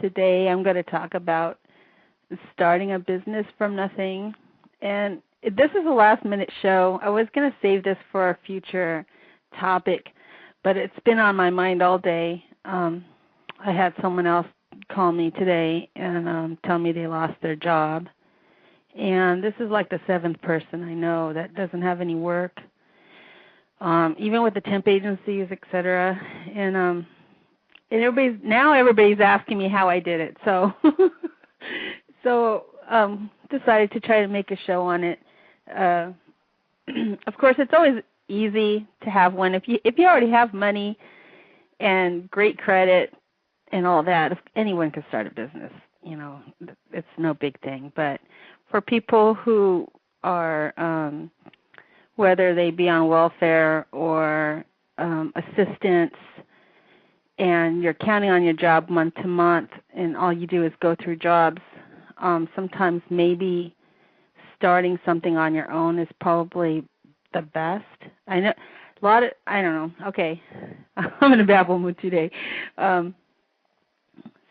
Today I'm going to talk about starting a business from nothing. And this is a last-minute show. I was going to save this for a future topic, but it's been on my mind all day. I had someone else call me today and tell me they lost their job. And this is like the 7th person I know that doesn't have any work, even with the temp agencies, etc. And everybody's asking me how I did it. So decided to try to make a show on it. Of course, it's always easy to have one if you already have money and great credit and all that. If anyone can start a business, it's no big thing. But for people who are, whether they be on welfare or assistance, and you're counting on your job month to month, and all you do is go through jobs, sometimes maybe starting something on your own is probably the best. I know I don't know. Okay, I'm in a babble mood today.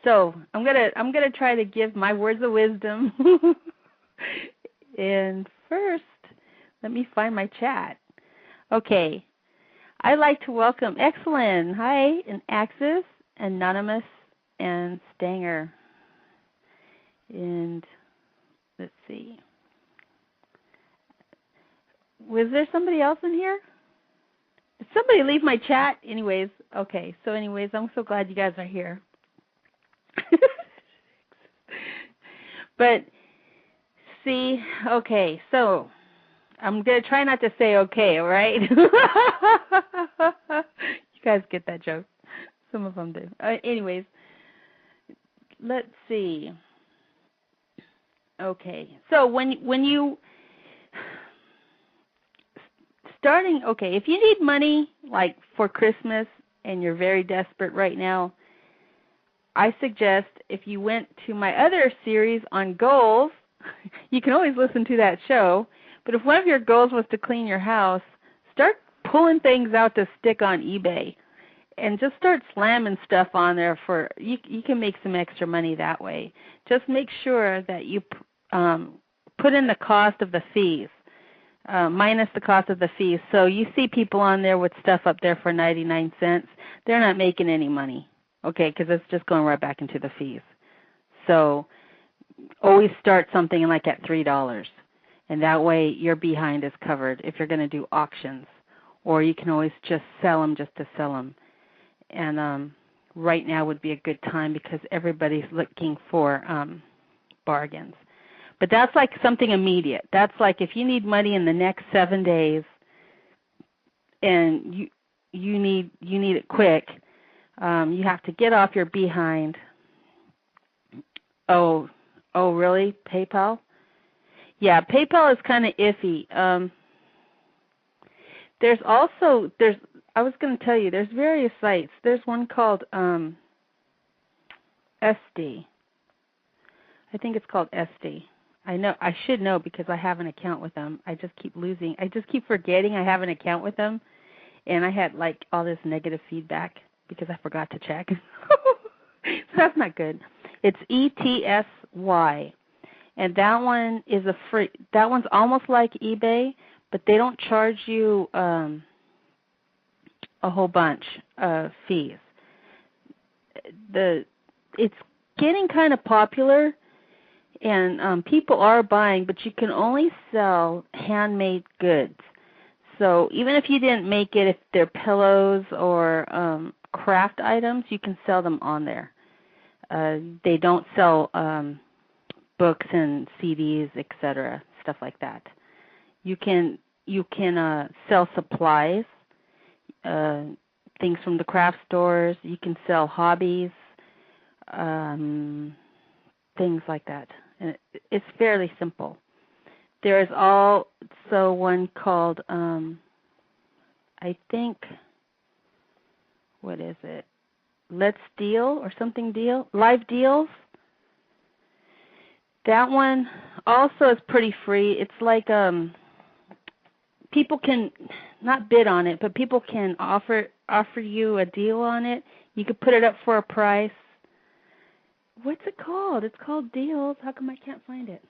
So I'm gonna try to give my words of wisdom. And first, let me find my chat. Okay, I'd like to welcome Excellent, hi, and Axis, Anonymous, and Stanger. And let's see. Was there somebody else in here? Did somebody leave my chat? Anyways, okay. So anyways, I'm so glad you guys are here. But see, okay, so I'm going to try not to say okay, all right? You guys get that joke. Some of them do. Anyways, let's see. Okay, so when you starting, okay, if you need money like for Christmas and you're very desperate right now, I suggest if you went to my other series on goals, you can always listen to that show, but if one of your goals was to clean your house, start pulling things out to stick on eBay and just start slamming stuff on there you can make some extra money that way. Just make sure that you put in the cost of the fees, minus the cost of the fees. So you see people on there with stuff up there for 99 cents. They're not making any money, okay, because it's just going right back into the fees. So always start something like at $3, and that way your behind is covered if you're going to do auctions. Or you can always just sell them just to sell them. And right now would be a good time because everybody's looking for bargains. But that's like something immediate. That's like if you need money in the next 7 days and you need it quick, you have to get off your behind. Oh, really? PayPal? Yeah, PayPal is kind of iffy. I was going to tell you, there's various sites. There's one called SD. I think it's called SD. I should know because I have an account with them. I just keep forgetting I have an account with them, and I had like all this negative feedback because I forgot to check. So that's not good. It's ETSY, and that one is that one's almost like eBay, but they don't charge you a whole bunch of fees. It's getting kind of popular, and people are buying, but you can only sell handmade goods. So even if you didn't make it, if they're pillows or craft items, you can sell them on there. They don't sell books and CDs, etc., stuff like that. You can sell supplies, things from the craft stores. You can sell hobbies, things like that. And it's fairly simple. There is also one called, I think, what is it? Let's Deal or something deal? Live Deals. That one also is pretty free. It's like people can not bid on it, but people can offer you a deal on it. You could put it up for a price What's it called? It's called Deals. How come I can't find it?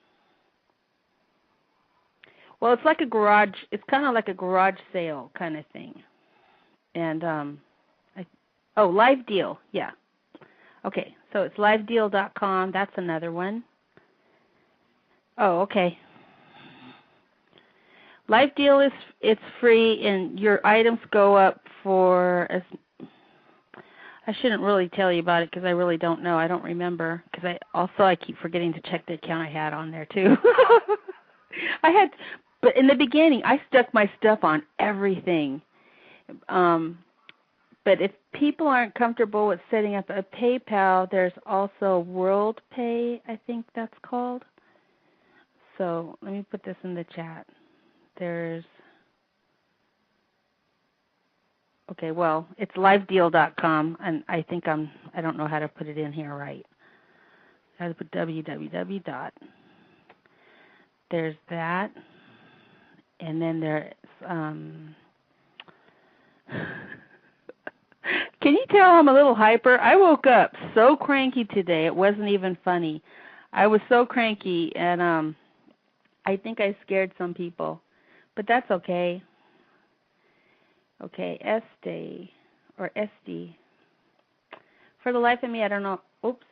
Well, it's like a garage. It's kind of like a garage sale kind of thing. And Live Deal. Yeah. Okay. So it's livedeal.com. That's another one. Oh, okay. Live Deal it's free, and your items go up for I shouldn't really tell you about it because I really don't know. I don't remember because I keep forgetting to check the account I had on there too. But in the beginning I stuck my stuff on everything. But if people aren't comfortable with setting up a PayPal, there's also WorldPay, I think that's called. So let me put this in the chat. It's livedeal.com, and I think I don't know how to put it in here right. I have to put www. There's that, and then there's Can you tell I'm a little hyper? I woke up so cranky today. It wasn't even funny. I was so cranky, and I think I scared some people, but that's okay. Okay, Este or SD. For the life of me, I don't know. Oops.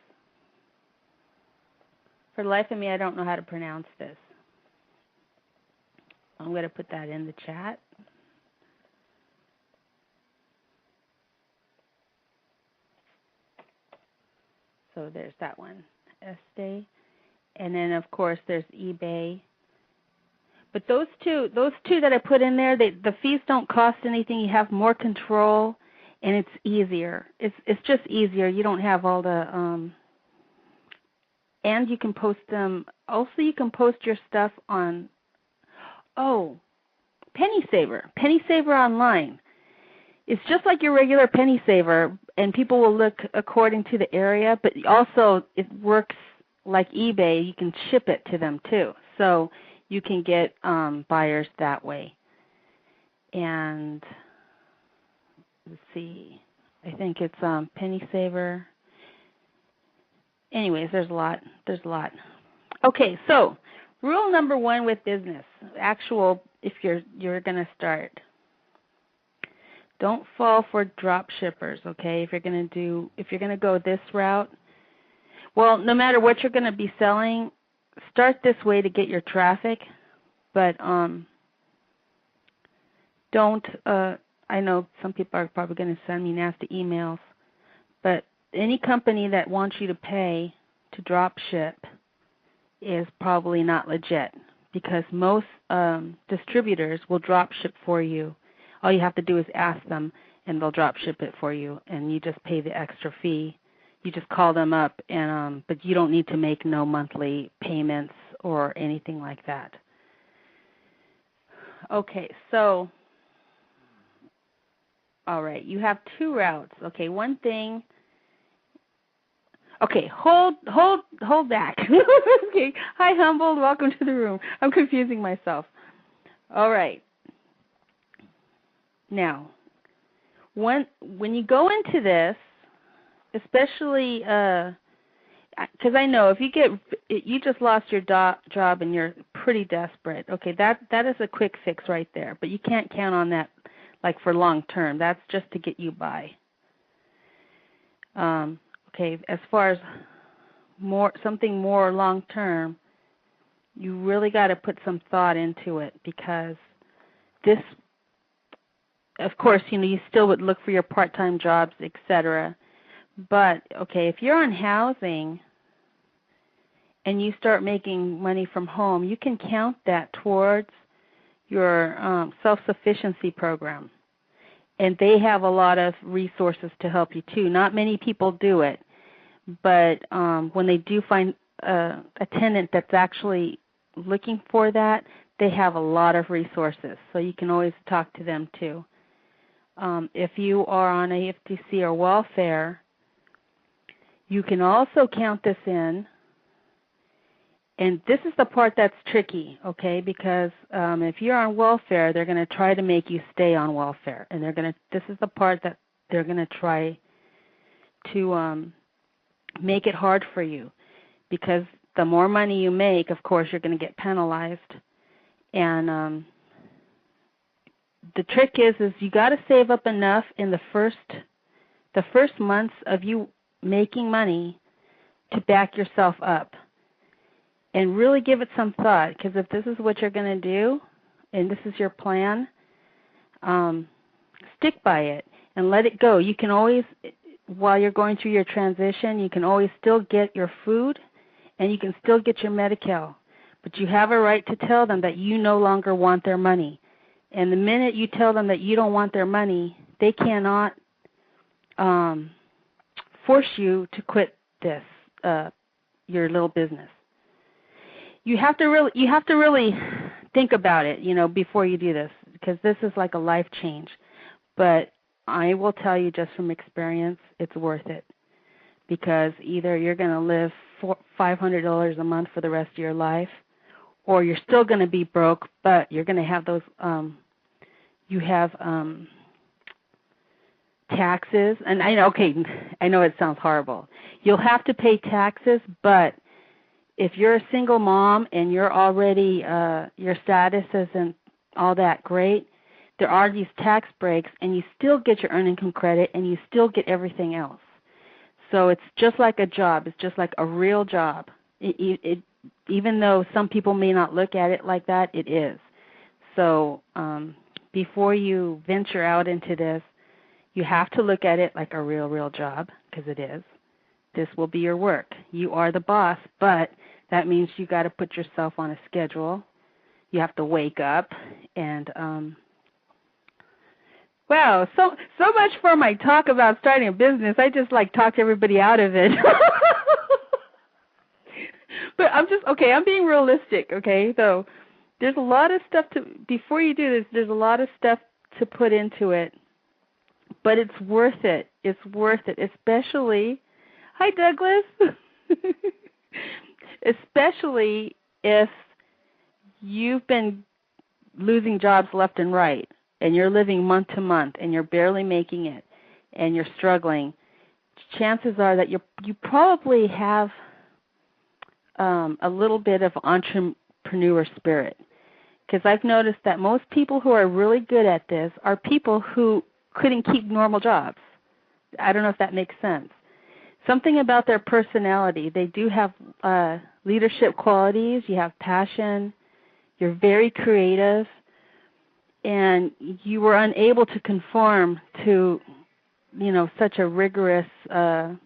For the life of me, I don't know how to pronounce this. I'm going to put that in the chat. So there's that one, Este. And then, of course, there's eBay. But those two that I put in there, the fees don't cost anything. You have more control, and it's easier. It's just easier. You don't have all the and you can post them. Also, you can post your stuff on Penny Saver. Penny Saver online. It's just like your regular Penny Saver, and people will look according to the area, but also it works like eBay. You can ship it to them too. So you can get buyers that way. And let's see, I think it's Penny Saver. Anyways, there's a lot. Okay, so rule number 1 with business, if you're going to start, don't fall for drop shippers. Okay, if you're going to go this route, well, no matter what you're going to be selling, start this way to get your traffic, but don't. I know some people are probably going to send me nasty emails, but any company that wants you to pay to drop ship is probably not legit, because most distributors will drop ship for you. All you have to do is ask them, and they'll drop ship it for you, and you just pay the extra fee. You just call them up, and but you don't need to make no monthly payments or anything like that. Okay, so all right, you have 2 routes. Okay, one thing. Okay, hold back. Okay, hi, Humbled. Welcome to the room. I'm confusing myself. All right. Now, when you go into this, especially because I know if you just lost your job and you're pretty desperate. Okay, that is a quick fix right there, but you can't count on that like for long term. That's just to get you by. Okay, as far as something more long term, you really got to put some thought into it, because this, of course, you still would look for your part-time jobs, etc. But okay, if you're on housing and you start making money from home, you can count that towards your self-sufficiency program. And they have a lot of resources to help you too. Not many people do it, but when they do find a tenant that's actually looking for that, they have a lot of resources. So you can always talk to them too. If you are on AFTC or welfare, you can also count this in. And this is the part that's tricky, okay? Because if you're on welfare, they're going to try to make you stay on welfare, and this is the part that they're going to try to make it hard for you, because the more money you make, of course, you're going to get penalized. And the trick is you got to save up enough in the first months of you making money to back yourself up. And really give it some thought, because if this is what you're going to do and this is your plan, stick by it and let it go. You can always, while you're going through your transition, you can always still get your food and you can still get your Medi-Cal. But you have a right to tell them that you no longer want their money. And the minute you tell them that you don't want their money, they cannot force you to quit this, your little business. You have to really think about it, before you do this, because this is like a life change. But I will tell you just from experience, it's worth it, because either you're going to live $500 a month for the rest of your life, or you're still going to be broke, but you're going to have those. You have taxes, and I know it sounds horrible. You'll have to pay taxes, but if you're a single mom and you're already, your status isn't all that great, there are these tax breaks, and you still get your earned income credit, and you still get everything else. So it's just like a job. It's just like a real job. Even though some people may not look at it like that, it is. So before you venture out into this, you have to look at it like a real job, because it is. This will be your work. You are the boss, but that means you got to put yourself on a schedule. You have to wake up, and wow, so much for my talk about starting a business. I just talked everybody out of it. But I'm being realistic, okay? So there's a lot of stuff before you do this, there's a lot of stuff to put into it. But it's worth it. It's worth it, especially, hi Douglas, especially if you've been losing jobs left and right, and you're living month to month, and you're barely making it, and you're struggling. Chances are that you probably have a little bit of entrepreneur spirit, because I've noticed that most people who are really good at this are people who couldn't keep normal jobs. I don't know if that makes sense. Something about their personality. They do have leadership qualities. You have passion. You're very creative. And you were unable to conform to, such a rigorous, something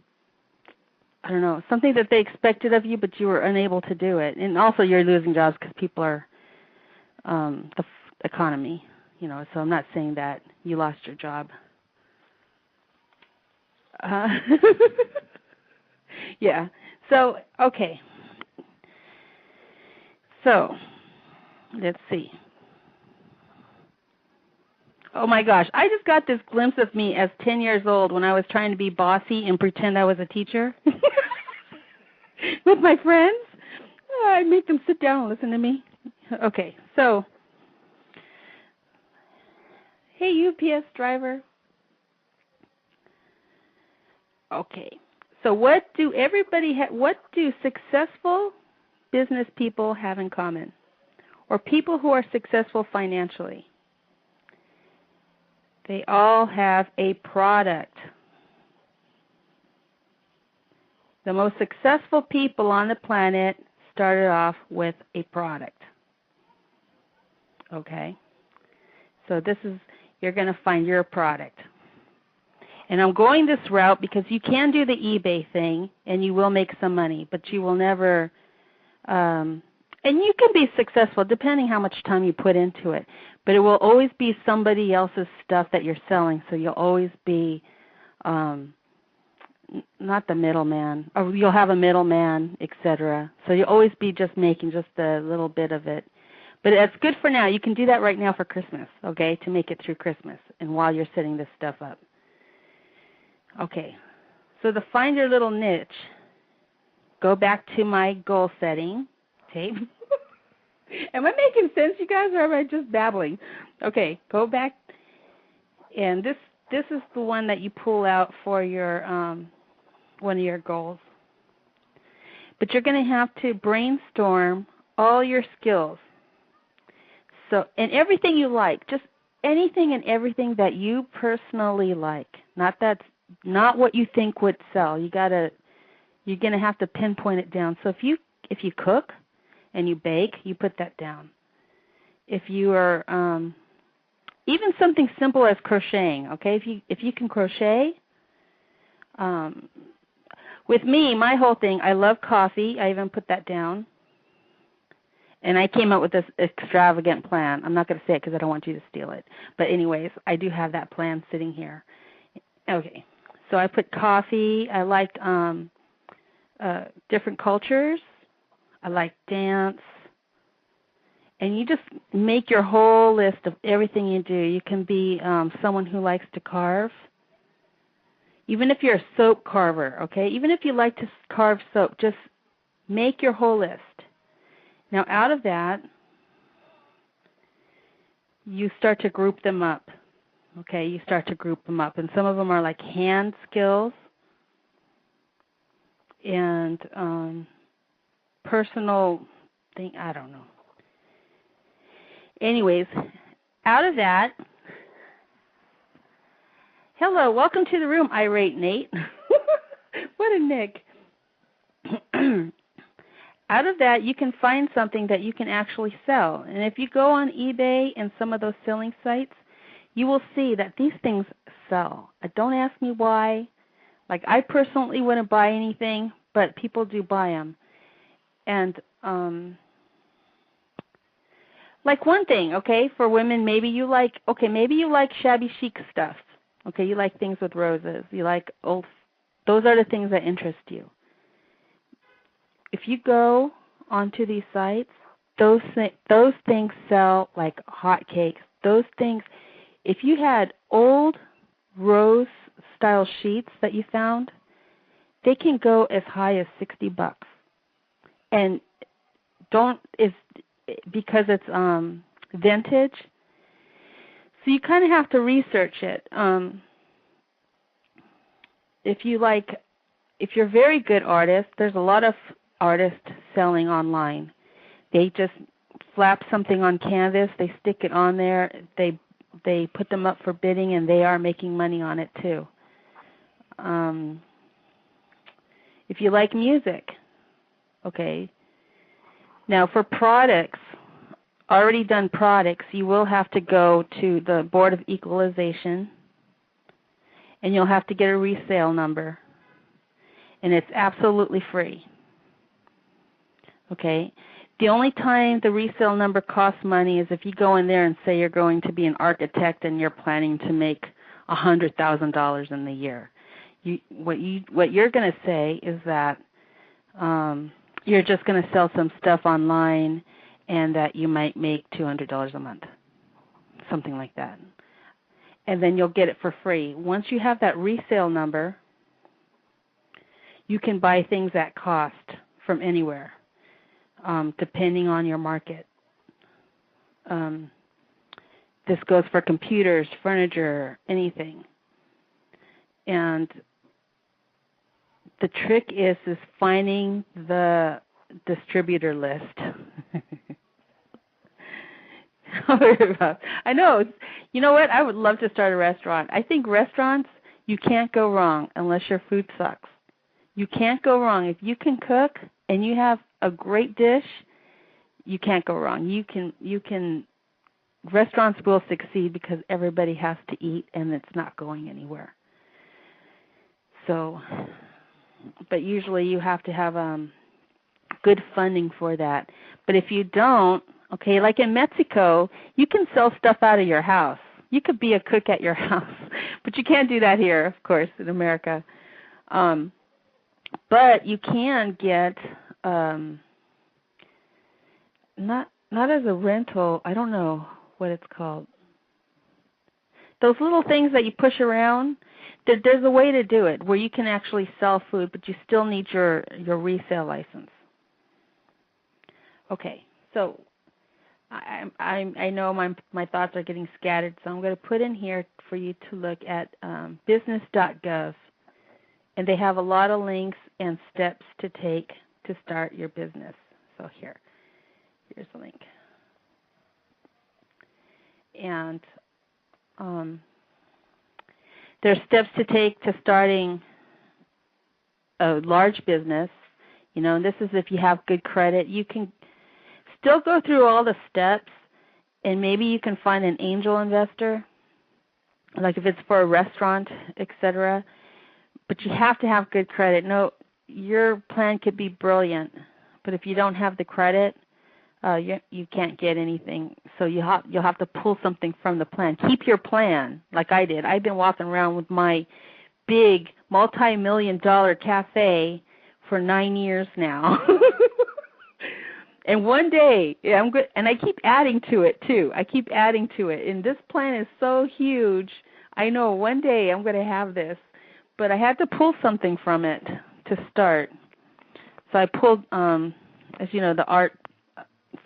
that they expected of you, but you were unable to do it. And also you're losing jobs because people are, the economy, so I'm not saying that you lost your job. Yeah. So, okay. So, let's see. Oh my gosh, I just got this glimpse of me as 10 years old when I was trying to be bossy and pretend I was a teacher with my friends. I make them sit down and listen to me. Okay, so, hey UPS driver. Okay, so what do successful business people have in common, or people who are successful financially? They all have a product. The most successful people on the planet started off with a product. Okay? So you're going to find your product. And I'm going this route because you can do the eBay thing and you will make some money, but you will never, and you can be successful depending how much time you put into it, but it will always be somebody else's stuff that you're selling, so you'll always be not the middleman, or you'll have a middleman, etc. So you'll always be just making just a little bit of it. But it's good for now. You can do that right now for Christmas, okay, to make it through Christmas and while you're setting this stuff up. Okay, so to find your little niche, go back to my goal setting tape. Am I making sense, you guys, or am I just babbling? Okay, go back, and this is the one that you pull out for your one of your goals. But you're going to have to brainstorm all your skills. So, and everything you like, just anything and everything that you personally like. Not what you think would sell. You're going to have to pinpoint it down. So if you cook and you bake, you put that down. If you are even something simple as crocheting, okay? If you can crochet, with me, my whole thing, I love coffee. I even put that down. And I came up with this extravagant plan. I'm not going to say it because I don't want you to steal it. But anyways, I do have that plan sitting here. Okay. So I put coffee. I liked different cultures. I like dance. And you just make your whole list of everything you do. You can be someone who likes to carve. Even if you're a soap carver, okay? Even if you like to carve soap, just make your whole list. Now, out of that, you start to group them up, okay? You start to group them up. And some of them are like hand skills and personal thing, I don't know. Anyways, out of that, hello, welcome to the room, Irate Nate. What a Nick. Out of that, you can find something that you can actually sell. And if you go on eBay and some of those selling sites, you will see that these things sell. Don't ask me why. Like, I personally wouldn't buy anything, but people do buy them. And, like one thing, okay, for women, maybe you like shabby chic stuff. Okay, you like things with roses. You like those are the things that interest you. If you go onto these sites, those things sell like hotcakes. Those things, if you had old rose-style sheets that you found, they can go as high as $60. And because it's vintage, so you kind of have to research it. If you're a very good artist, there's a lot of artists selling online. They just flap something on canvas, they stick it on there, they put them up for bidding, and they are making money on it too. If you like music, okay. Now for products, already done products, you will have to go to the Board of Equalization, and you'll have to get a resale number, and it's absolutely free. Okay? The only time the resale number costs money is if you go in there and say you're going to be an architect and you're planning to make $100,000 in the year. What you're going to say is that you're just going to sell some stuff online and that you might make $200 a month, something like that. And then you'll get it for free. Once you have that resale number, you can buy things at cost from anywhere, depending on your market. This goes for computers, furniture, anything. And the trick is finding the distributor list. I know. You know what? I would love to start a restaurant. I think restaurants, you can't go wrong unless your food sucks. You can't go wrong. If you can cook and you have a great dish, you can't go wrong. Restaurants will succeed because everybody has to eat and it's not going anywhere. So, but usually you have to have good funding for that. But if you don't, okay, like in Mexico, you can sell stuff out of your house. You could be a cook at your house, but you can't do that here, of course, in America. But you can get, not as a rental, I don't know what it's called. Those little things that you push around, there's a way to do it where you can actually sell food, but you still need your resale license. Okay, so I know my thoughts are getting scattered, so I'm going to put in here for you to look at business.gov, and they have a lot of links and steps to take to start your business. So here's the link. And there's steps to take to starting a large business. And this is if you have good credit. You can still go through all the steps, and maybe you can find an angel investor, like if it's for a restaurant, etc. But you have to have good credit. No, your plan could be brilliant, but if you don't have the credit, you can't get anything. So you'll have to pull something from the plan. Keep your plan, like I did. I've been walking around with my big multi-million-dollar cafe for 9 years now. And one day, I'm good, and I keep adding to it too. I keep adding to it, and this plan is so huge. I know one day I'm going to have this, but I had to pull something from it to start. So I pulled, as you know, the art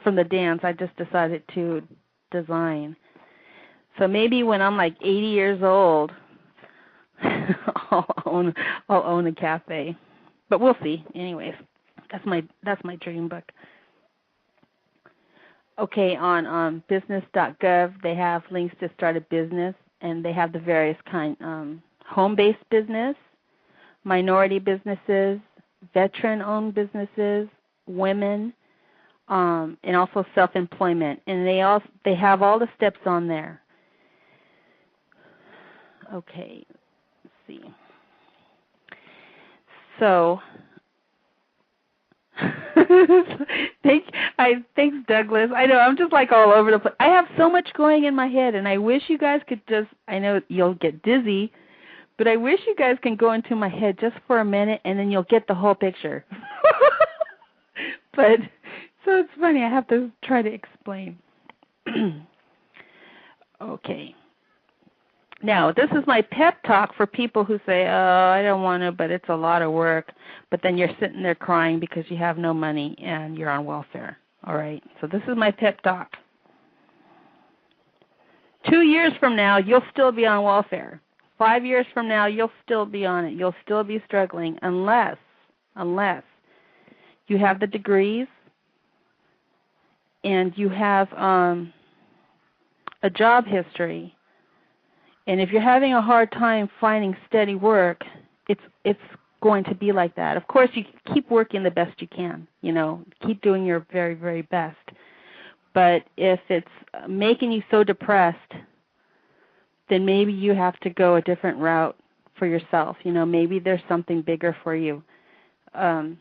from the dance. I just decided to design. So maybe when I'm like 80 years old, I'll own a cafe, but we'll see. Anyways, that's my dream book. Okay, on business.gov, they have links to start a business, and they have the various kind, home-based business, minority businesses, veteran-owned businesses, women, and also self-employment. And they have all the steps on there. Okay, let's see. So thanks, Douglas. I know, I'm just like all over the place. I have so much going in my head, and I wish you guys could just, I know you'll get dizzy, but I wish you guys can go into my head just for a minute, and then you'll get the whole picture. But, so it's funny, I have to try to explain. Okay. Now, this is my pep talk for people who say, oh, I don't want to, but it's a lot of work. But then you're sitting there crying because you have no money and you're on welfare. All right? So this is my pep talk. 2 years from now, you'll still be on welfare. 5 years from now, you'll still be on it. You'll still be struggling unless you have the degrees and you have a job history. And if you're having a hard time finding steady work, it's going to be like that. Of course, you keep working the best you can, keep doing your very, very best. But if it's making you so depressed, then maybe you have to go a different route for yourself. Maybe there's something bigger for you. And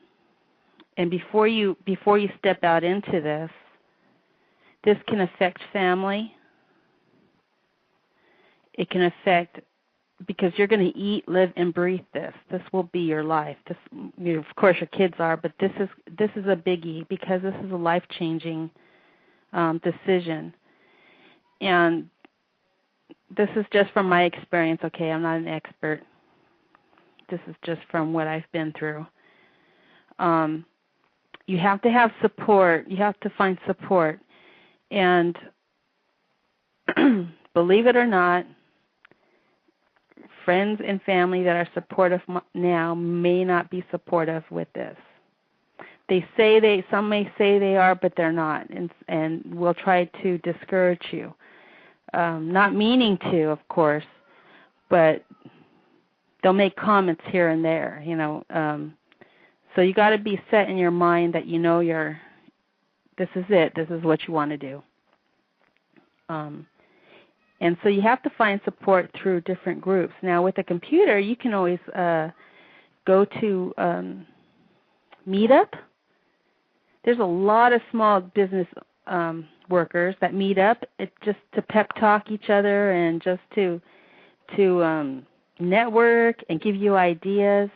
before you step out into this can affect family. It can affect, because you're going to eat, live, and breathe this. This will be your life. This, of course, your kids are, but this is a biggie because this is a life-changing decision. And this is just from my experience. Okay, I'm not an expert. This is just from what I've been through. You have to have support. You have to find support. And believe it or not, friends and family that are supportive now may not be supportive with this. Some may say they are, but they're not, and will try to discourage you. Not meaning to, of course, but they'll make comments here and there, So you got to be set in your mind that this is it. This is what you want to do. And so you have to find support through different groups. Now, with a computer, you can always go to Meetup. There's a lot of small business workers that meet up just to pep talk each other and just to network and give you ideas.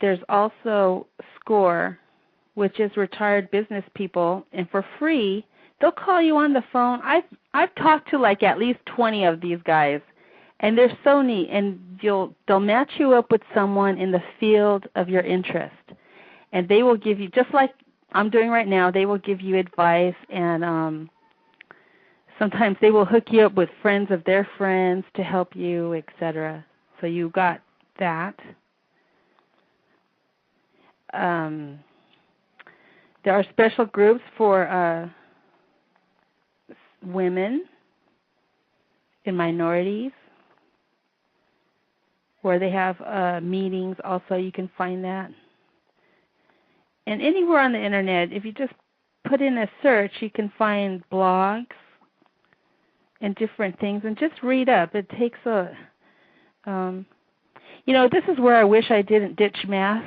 There's also SCORE, which is retired business people, and for free, they'll call you on the phone. I've talked to like at least 20 of these guys, and they're so neat. And they'll match you up with someone in the field of your interest, and they will give you, just like I'm doing right now, they will give you advice, and sometimes they will hook you up with friends of their friends to help you, etc. So you got that. There are special groups for women and minorities where they have meetings. Also, you can find that. And anywhere on the internet, if you just put in a search, you can find blogs and different things, and just read up. It takes a, this is where I wish I didn't ditch math.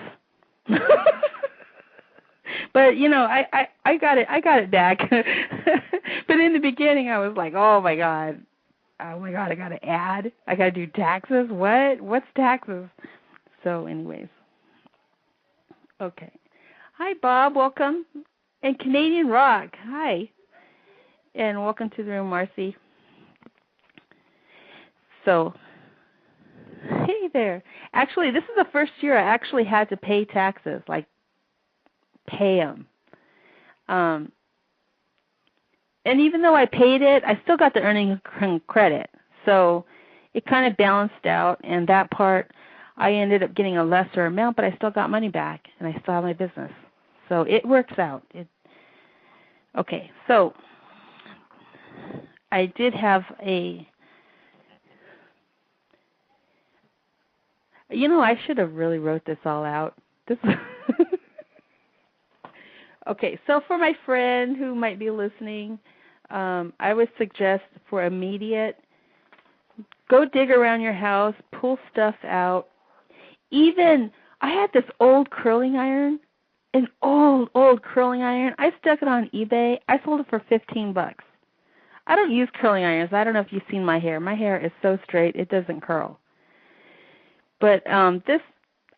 But I got it back. But in the beginning, I was like, oh my god, I got to add, I got to do taxes. What's taxes? So, anyways, okay. Hi, Bob. Welcome. And Canadian Rock. Hi. And welcome to the room, Marcy. So, hey there. Actually, this is the first year I actually had to pay taxes, like pay them. And even though I paid it, I still got the earning credit. So it kind of balanced out, and that part, I ended up getting a lesser amount, but I still got money back, and I still have my business. So it works out. Okay, so I did have I should have really wrote this all out. Okay, so for my friend who might be listening, I would suggest for immediate, go dig around your house, pull stuff out. Even, I had this old curling iron, an old curling iron. I stuck it on eBay. I sold it for $15. I don't use curling irons. I don't know if you've seen my hair. My hair is so straight, it doesn't curl. But this,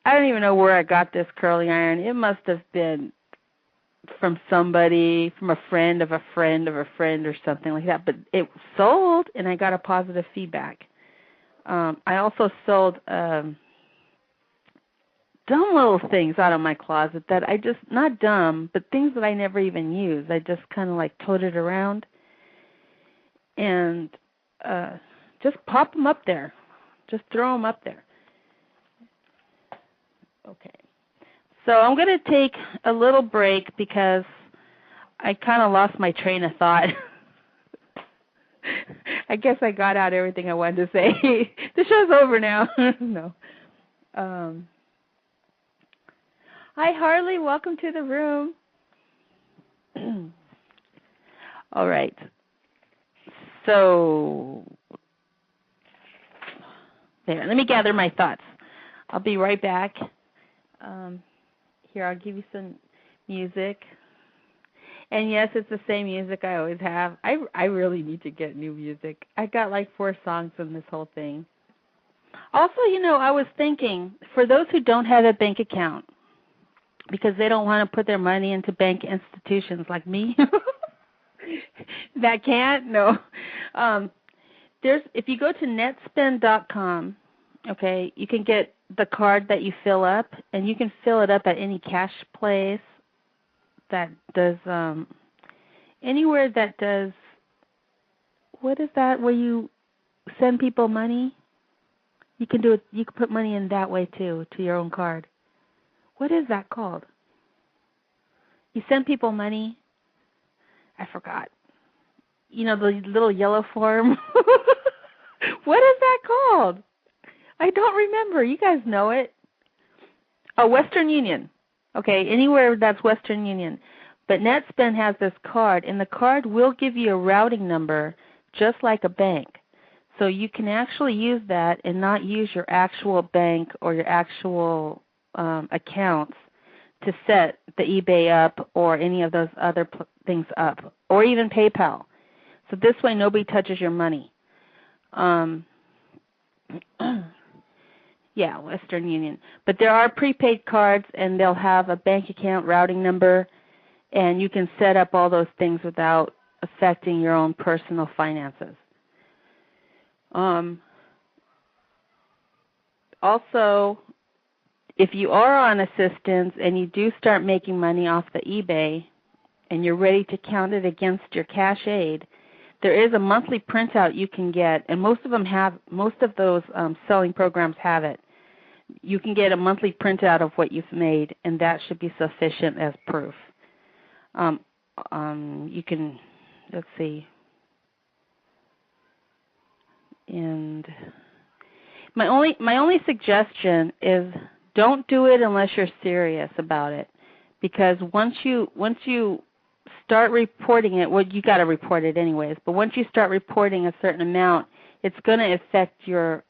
I don't even know where I got this curling iron. It must have been from somebody, from a friend of a friend of a friend or something like that. But it sold, and I got a positive feedback. I also sold dumb little things out of my closet that I just, not dumb, but things that I never even used. I just kind of like toted around and just pop them up there. Just throw them up there. Okay. So I'm going to take a little break because I kind of lost my train of thought. I guess I got out everything I wanted to say. The show's over now. No. Hi, Harley. Welcome to the room. All right. So, there. Let me gather my thoughts. I'll be right back. Here, I'll give you some music. And yes, it's the same music I always have. I really need to get new music. I got like 4 songs in this whole thing. Also, I was thinking, for those who don't have a bank account, because they don't want to put their money into bank institutions like me, that can't, no. If you go to netspend.com, okay, you can get the card that you fill up, and you can fill it up at any cash place that does, anywhere that does, what is that, where you send people money? You can do it, you can put money in that way too, to your own card. What is that called? You send people money? I forgot. The little yellow form. What is that called? I don't remember. You guys know it. Oh, Western Union. Okay, anywhere that's Western Union. But NetSpend has this card, and the card will give you a routing number just like a bank. So you can actually use that and not use your actual bank or your actual accounts to set the eBay up or any of those other things up, or even PayPal. So this way nobody touches your money. Yeah, Western Union. But there are prepaid cards, and they'll have a bank account routing number, and you can set up all those things without affecting your own personal finances. Also, if you are on assistance and you do start making money off the eBay and you're ready to count it against your cash aid, there is a monthly printout you can get, and most of those selling programs have it, You can get a monthly printout of what you've made, and that should be sufficient as proof. You can, let's see, and my only suggestion is don't do it unless you're serious about it, because once you start reporting it, well, you got to report it anyways. But once you start reporting a certain amount, it's going to affect your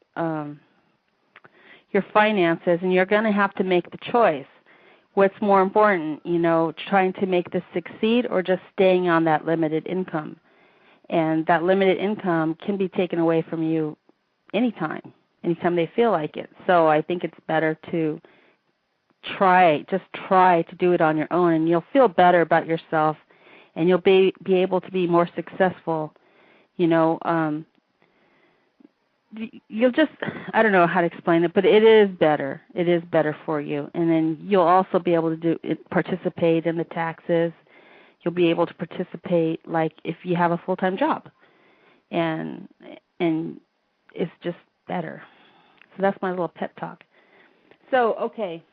finances, and you're going to have to make the choice. What's more important, trying to make this succeed or just staying on that limited income? And that limited income can be taken away from you anytime they feel like it. So I think it's better to try to do it on your own, and you'll feel better about yourself, and you'll be able to be more successful. You'll just, I don't know how to explain it, but it is better. It is better for you. And then you'll also be able to participate in the taxes. You'll be able to participate like if you have a full-time job. And it's just better. So that's my little pep talk. So, okay.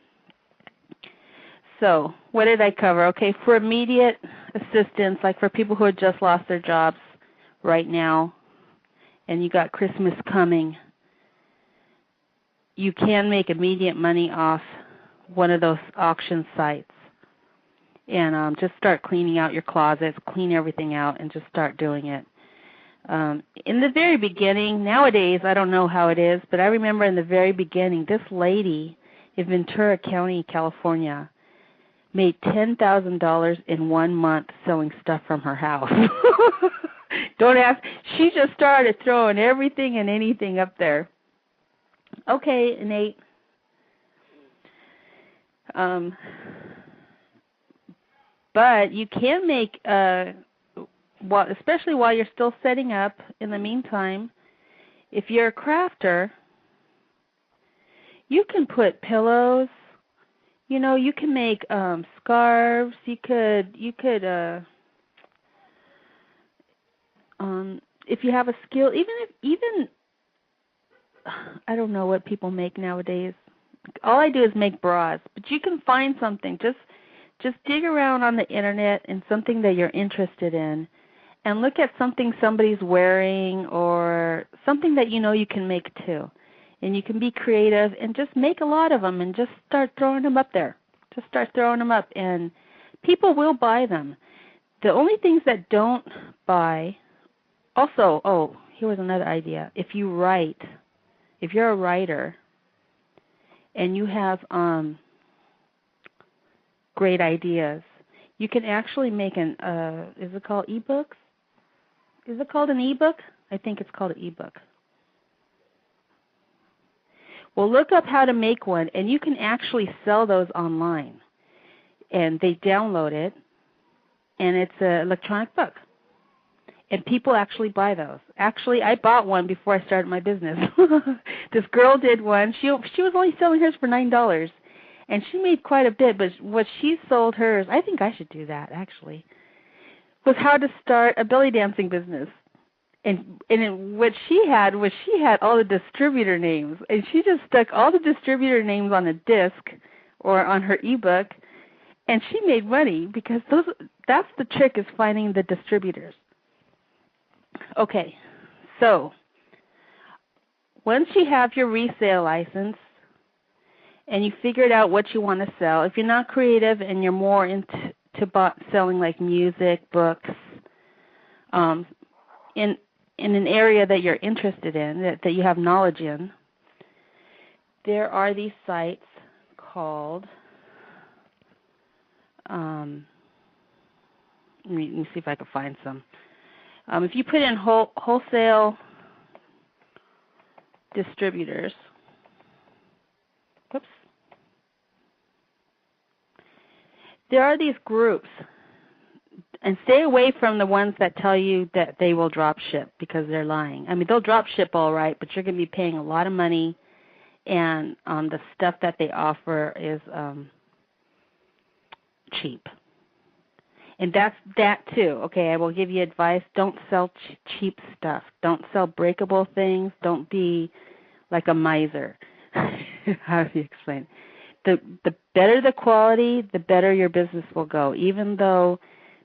So what did I cover? Okay, for immediate assistance, like for people who had just lost their jobs right now, and you got Christmas coming, you can make immediate money off one of those auction sites. And just start cleaning out your closets, clean everything out, and just start doing it. In the very beginning, nowadays, I don't know how it is, but I remember in the very beginning, this lady in Ventura County, California, made $10,000 in 1 month selling stuff from her house. Don't ask. She just started throwing everything and anything up there. Okay, Nate. But you can make, especially while you're still setting up in the meantime, if you're a crafter, you can put pillows, you can make scarves, you could if you have a skill, even I don't know what people make nowadays. All I do is make bras, but you can find something. Just dig around on the internet and something that you're interested in, and look at something somebody's wearing or something that you can make too. And you can be creative and just make a lot of them and just start throwing them up there. Just start throwing them up, and people will buy them. The only things that don't buy, also, here was another idea. If you're a writer and you have great ideas, you can actually make is it called ebooks? Is it called an ebook? I think it's called an ebook. Well, look up how to make one, and you can actually sell those online. And they download it, and it's an electronic book. And people actually buy those. Actually, I bought one before I started my business. This girl did one. She was only selling hers for $9. And she made quite a bit, but what she sold hers, I think I should do that actually, was how to start a belly dancing business. And what she had was all the distributor names, and she just stuck all the distributor names on a disc or on her ebook, and she made money because that's the trick, is finding the distributors. Okay, so once you have your resale license and you figured out what you want to sell, if you're not creative and you're more into selling like music, books, in an area that you're interested in, that you have knowledge in, there are these sites called, let me see if I can find some. If you put in wholesale distributors, whoops, there are these groups. And stay away from the ones that tell you that they will drop ship, because they're lying. I mean, they'll drop ship all right, but you're going to be paying a lot of money, and the stuff that they offer is cheap. And that's that too. Okay, I will give you advice. Don't sell cheap stuff. Don't sell breakable things. Don't be like a miser. How do you explain? The better the quality, the better your business will go. Even though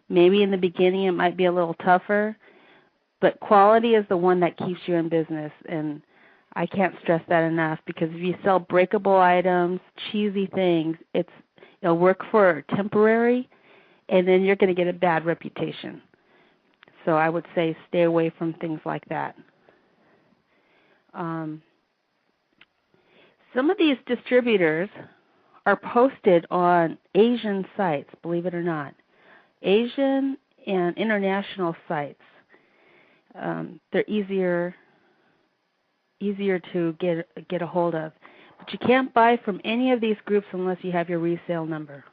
maybe in the beginning it might be a little tougher, but quality is the one that keeps you in business. And I can't stress that enough, because if you sell breakable items, cheesy things, it'll work for temporary, and then you're going to get a bad reputation. So I would say stay away from things like that. Some of these distributors are posted on Asian sites, believe it or not. Asian and international sites. They're easier to get a hold of. But you can't buy from any of these groups unless you have your resale number.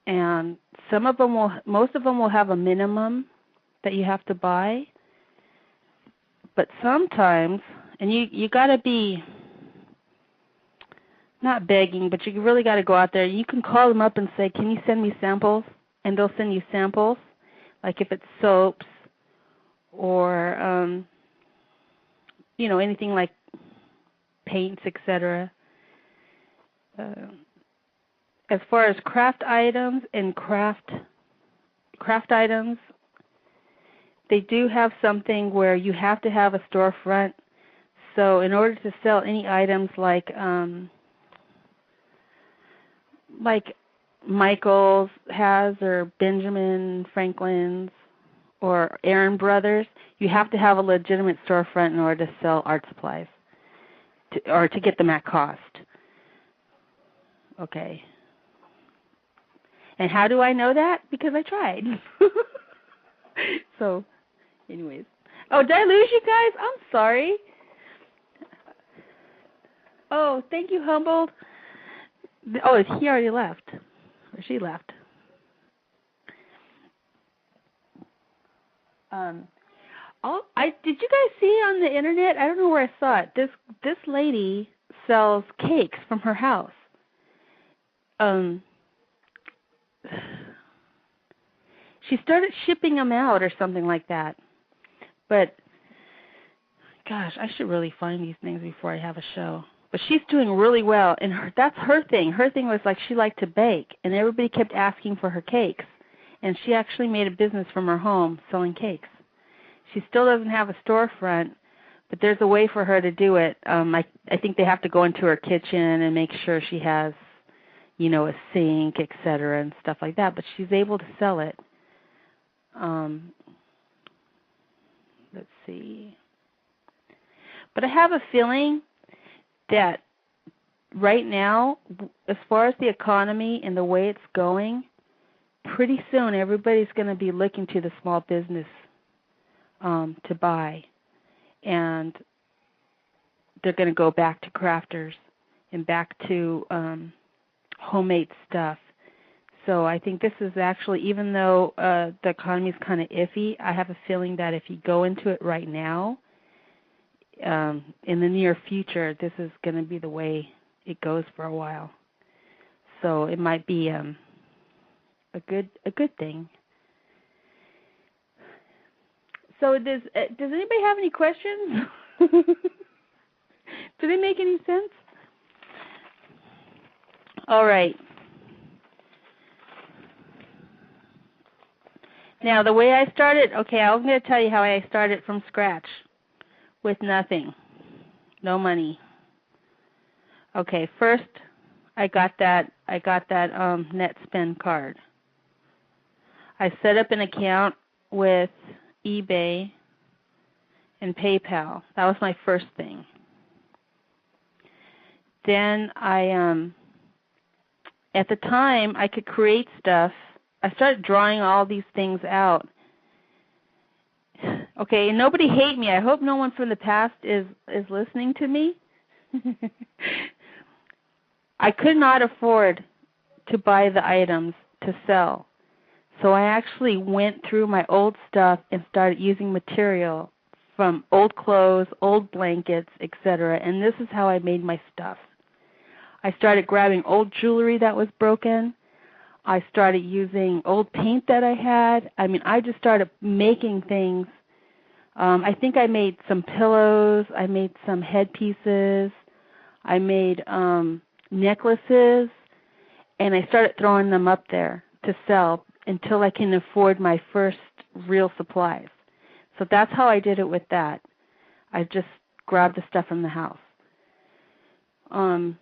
And most of them will have a minimum that you have to buy. But sometimes, and you got to be not begging, but you really got to go out there. You can call them up and say, "Can you send me samples?" And they'll send you samples, like if it's soaps or anything like paints, etc. As far as craft items and craft items, they do have something where you have to have a storefront. So in order to sell any items like Michael's has, or Benjamin Franklin's, or Aaron Brothers, you have to have a legitimate storefront in order to sell art supplies, or to get them at cost. Okay. And how do I know that? Because I tried. So, anyways. Oh, did I lose you guys? I'm sorry. Oh, thank you, Humboldt. Oh, he already left. Or she left. Did you guys see on the internet? I don't know where I saw it. This lady sells cakes from her house. She started shipping them out or something like that. But gosh, I should really find these things before I have a show. But she's doing really well, and that's her thing. Her thing was like she liked to bake, and everybody kept asking for her cakes. And she actually made a business from her home selling cakes. She still doesn't have a storefront, but there's a way for her to do it. I think they have to go into her kitchen and make sure she has, a sink, etc., and stuff like that. But she's able to sell it. Let's see. But I have a feeling that right now, as far as the economy and the way it's going, pretty soon everybody's going to be looking to the small business to buy. And they're going to go back to crafters and back to homemade stuff. So I think this is actually, even though the economy is kind of iffy, I have a feeling that if you go into it right now, in the near future, this is going to be the way it goes for a while. So it might be a good thing. So does anybody have any questions? Do they make any sense? All right. Now, the way I started, okay, I was going to tell you how I started from scratch with nothing, no money. Okay, first I got that NetSpend card. I set up an account with eBay and PayPal. That was my first thing. Then at the time, I could create stuff. I started drawing all these things out. Okay, and nobody hate me. I hope no one from the past is listening to me. I could not afford to buy the items to sell. So I actually went through my old stuff and started using material from old clothes, old blankets, etc. And this is how I made my stuff. I started grabbing old jewelry that was broken. I started using old paint that I had. I mean, I just started making things I think I made some pillows. I made some headpieces. I made necklaces, and I started throwing them up there to sell until I can afford my first real supplies. So that's how I did it with that. I just grabbed the stuff from the house. And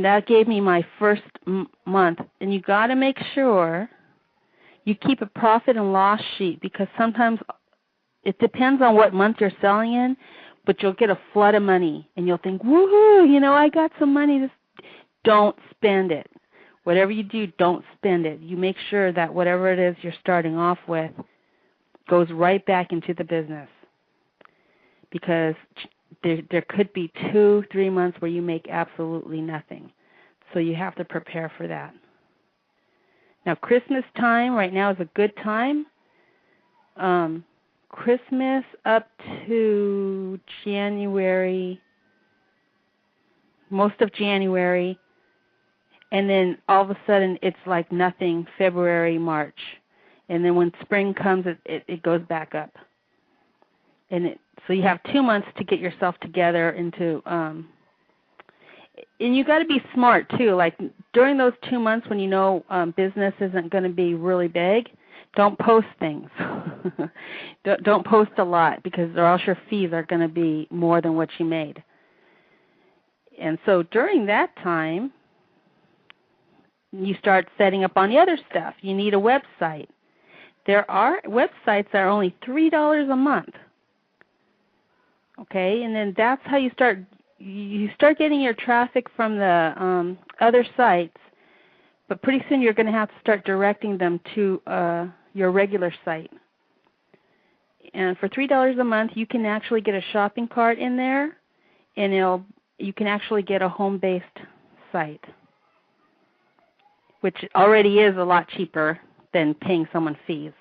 that gave me my first month. And you got to make sure you keep a profit and loss sheet, because sometimes it depends on what month you're selling in, but you'll get a flood of money and you'll think, woohoo, I got some money. Don't spend it. Whatever you do, don't spend it. You make sure that whatever it is you're starting off with goes right back into the business, because there could be 2-3 months where you make absolutely nothing. So you have to prepare for that. Now, Christmas time right now is a good time. Christmas up to January, most of January, and then all of a sudden it's like nothing February, March. And then when spring comes, it goes back up. So you have 2 months to get yourself together into, and you got to be smart too. Like during those 2 months when business isn't going to be really big, don't post things. Don't post a lot, because or else your fees are going to be more than what you made. And so during that time, you start setting up on the other stuff. You need a website. There are websites that are only $3 a month. Okay, and then that's how you start getting your traffic from the other sites, but pretty soon you're going to have to start directing them to your regular site. And for $3 a month, you can actually get a shopping cart in there, and you can actually get a home-based site, which already is a lot cheaper than paying someone fees.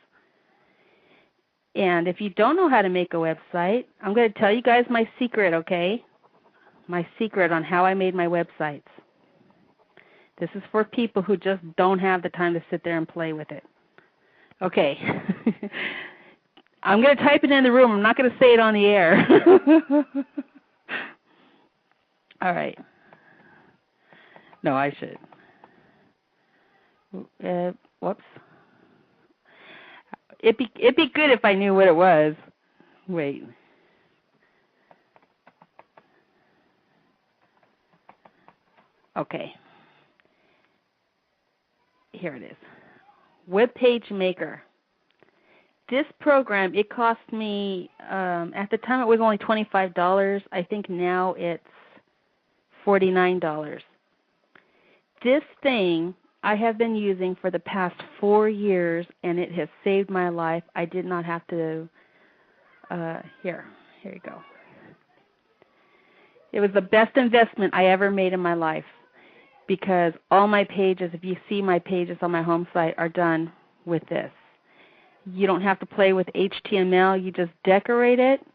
And if you don't know how to make a website, I'm going to tell you guys my secret, okay? My secret on how I made my websites. This is for people who just don't have the time to sit there and play with it. Okay. I'm going to type it in the room. I'm not going to say it on the air. All right. No, I should. Whoops. It'd be good if I knew what it was. Wait. Okay. Here it is. Web Page Maker. This program, it cost me, at the time it was only $25. I think now it's $49. This thing I have been using for the past 4 years, and it has saved my life. I did not have to, here you go. It was the best investment I ever made in my life, because all my pages, if you see my pages on my home site, are done with this. You don't have to play with HTML. You just decorate it,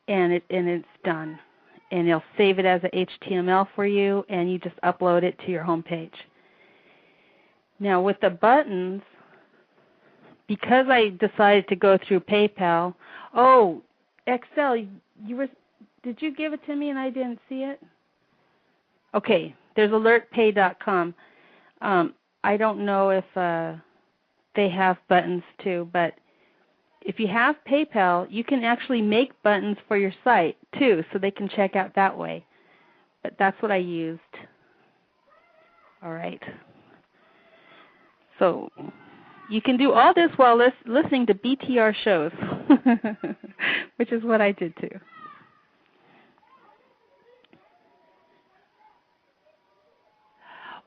and it's done. And it'll save it as a HTML for you, and you just upload it to your home page. Now with the buttons, because I decided to go through PayPal, Excel, did you give it to me and I didn't see it? Okay, there's alertpay.com. I don't know if they have buttons too, but if you have PayPal, you can actually make buttons for your site too, so they can check out that way. But that's what I used. All right. So you can do all this while listening to BTR shows, which is what I did too.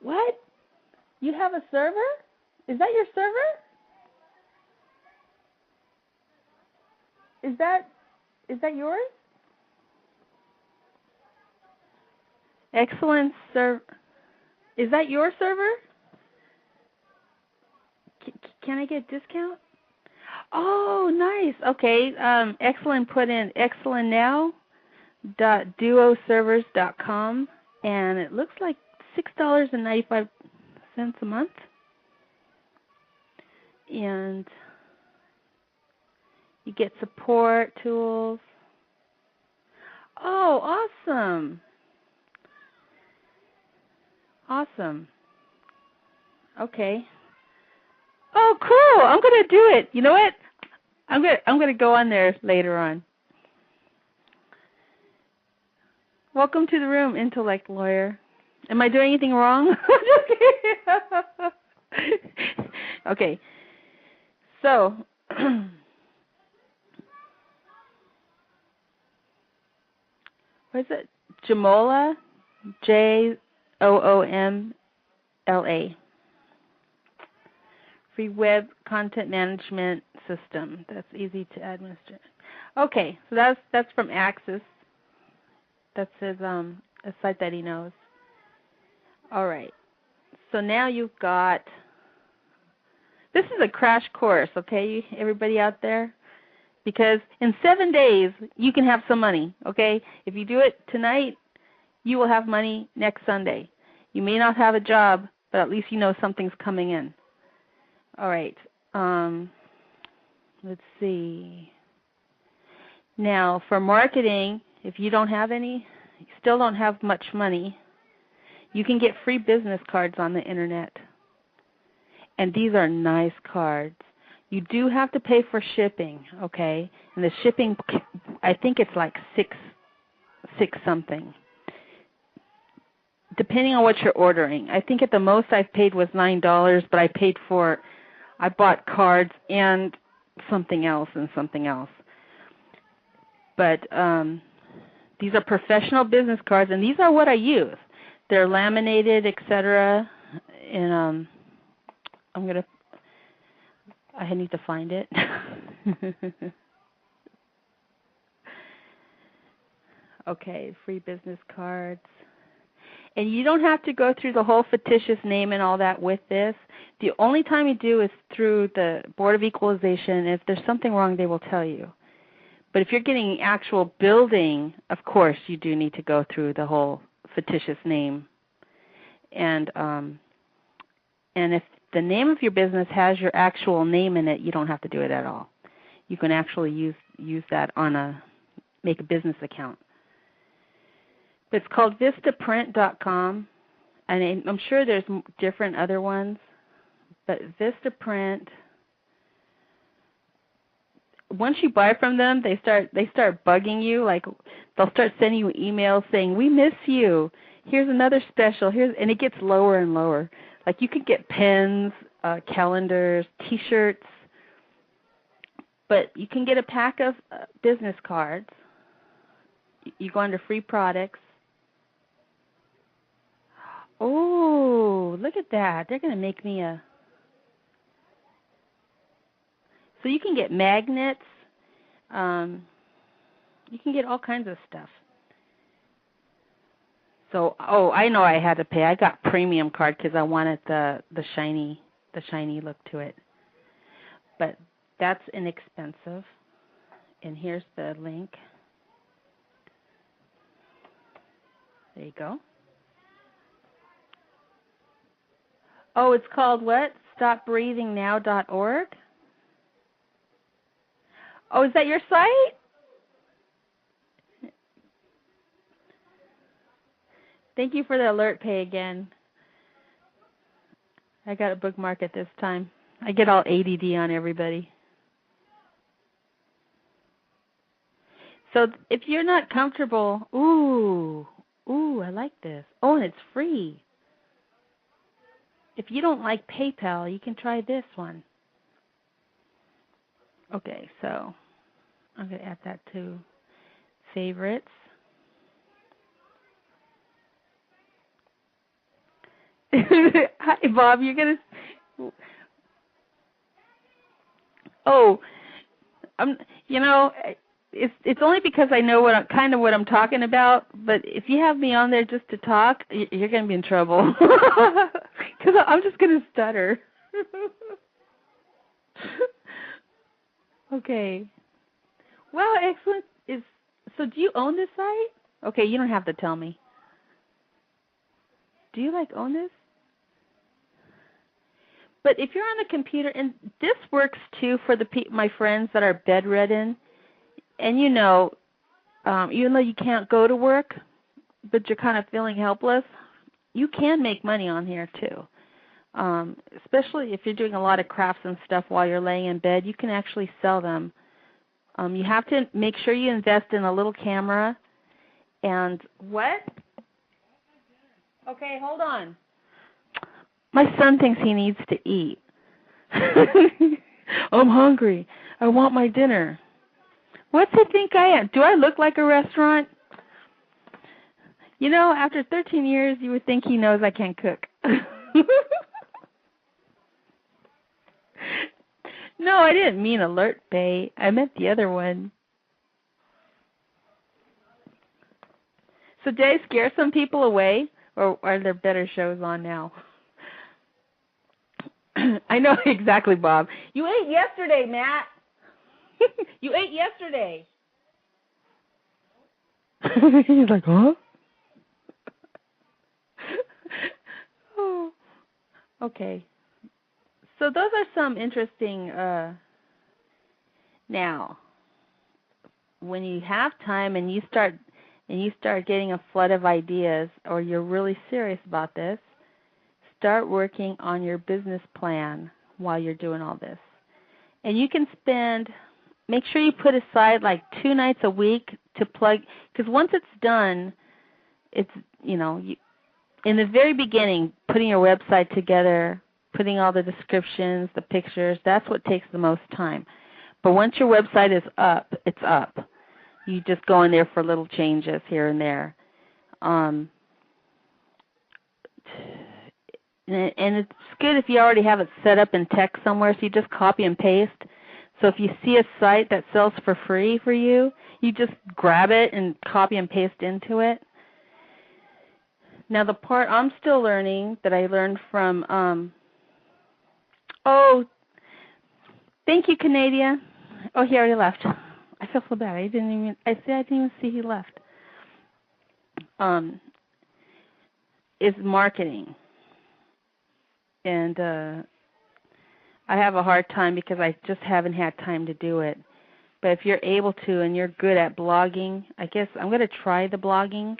What? You have a server? Is that your server? Is that yours? Excellent server. Is that your server? Can I get a discount? Oh, nice. Okay. Excellent put in excellentnow.duoservers.com, and it looks like $6.95 a month. And You get support tools. Oh, awesome. Awesome. Okay. Oh, cool. I'm going to do it. You know what? I'm going to go on there later on. Welcome to the room, intellect lawyer. Am I doing anything wrong? Okay. So, what is it? Jomla, Joomla. Free web content management system. That's easy to administer. Okay, so that's from Axis. That's his a site that he knows. All right. So now you've got. This is a crash course, okay, everybody out there? Because in 7 days you can have some money, okay? If you do it tonight, you will have money next Sunday. You may not have a job, but at least you know something's coming in. All right. Let's see. Now, for marketing, if you don't have any, you still don't have much money, you can get free business cards on the Internet. And these are nice cards. You do have to pay for shipping, okay? And the shipping, I think it's like six something, depending on what you're ordering. I think at the most I've paid was $9, but I bought cards and something else and something else. But these are professional business cards, and these are what I use. They're laminated, etc. And I need to find it. Okay, free business cards. And you don't have to go through the whole fictitious name and all that with this. The only time you do is through the Board of Equalization. If there's something wrong, they will tell you. But if you're getting actual building, of course, you do need to go through the whole fictitious name. And if the name of your business has your actual name in it, you don't have to do it at all. You can actually use that make a business account. It's called vistaprint.com, and I'm sure there's different other ones, but Vistaprint, once you buy from them, they start bugging you. Like they'll start sending you emails saying, "We miss you. Here's another special." And it gets lower and lower. Like you could get pens, calendars, T-shirts, but you can get a pack of business cards. You go under free products. Oh, look at that. They're going to make me a... So you can get magnets. You can get all kinds of stuff. So, I know I had to pay. I got premium card because I wanted the shiny look to it. But that's inexpensive. And here's the link. There you go. Oh, it's called what? StopBreathingNow.org? Oh, is that your site? Thank you for the alert pay again. I got a bookmark at this time. I get all ADD on everybody. So if you're not comfortable, I like this. Oh, and it's free. If you don't like PayPal, you can try this one. Okay, so I'm going to add that to favorites. Hi, Bob. You're going to... Oh, it's only because I know what I'm talking about. But if you have me on there just to talk, you're going to be in trouble because I'm just going to stutter. Okay. Wow, excellent. So do you own this site? Okay, you don't have to tell me. Do you own this? But if you're on a computer, and this works too for my friends that are bedridden, and even though you can't go to work, but you're kind of feeling helpless, you can make money on here too. Especially if you're doing a lot of crafts and stuff while you're laying in bed, you can actually sell them. You have to make sure you invest in a little camera. And what? Okay, hold on. My son thinks he needs to eat. I'm hungry. I want my dinner. What's he think I am? Do I look like a restaurant? After 13 years, you would think he knows I can't cook. No, I didn't mean Alert Bay. I meant the other one. So did I scare some people away, or are there better shows on now? I know exactly, Bob. You ate yesterday, Matt. You ate yesterday. He's like, huh? Oh. Okay. So those are some interesting, now, when you have time and you start getting a flood of ideas, or you're really serious about this, start working on your business plan while you're doing all this. And you can make sure you put aside like 2 nights a week to plug, because once it's done, it's, in the very beginning, putting your website together, putting all the descriptions, the pictures, that's what takes the most time. But once your website is up, it's up. You just go in there for little changes here and there. And it's good if you already have it set up in text somewhere, so you just copy and paste. So if you see a site that sells for free for you, you just grab it and copy and paste into it. Now the part I'm still learning that I learned from, thank you, Canada. Oh, he already left. I feel so bad. I didn't even see he left. Is marketing. And I have a hard time because I just haven't had time to do it. But if you're able to and you're good at blogging, I guess I'm going to try the blogging.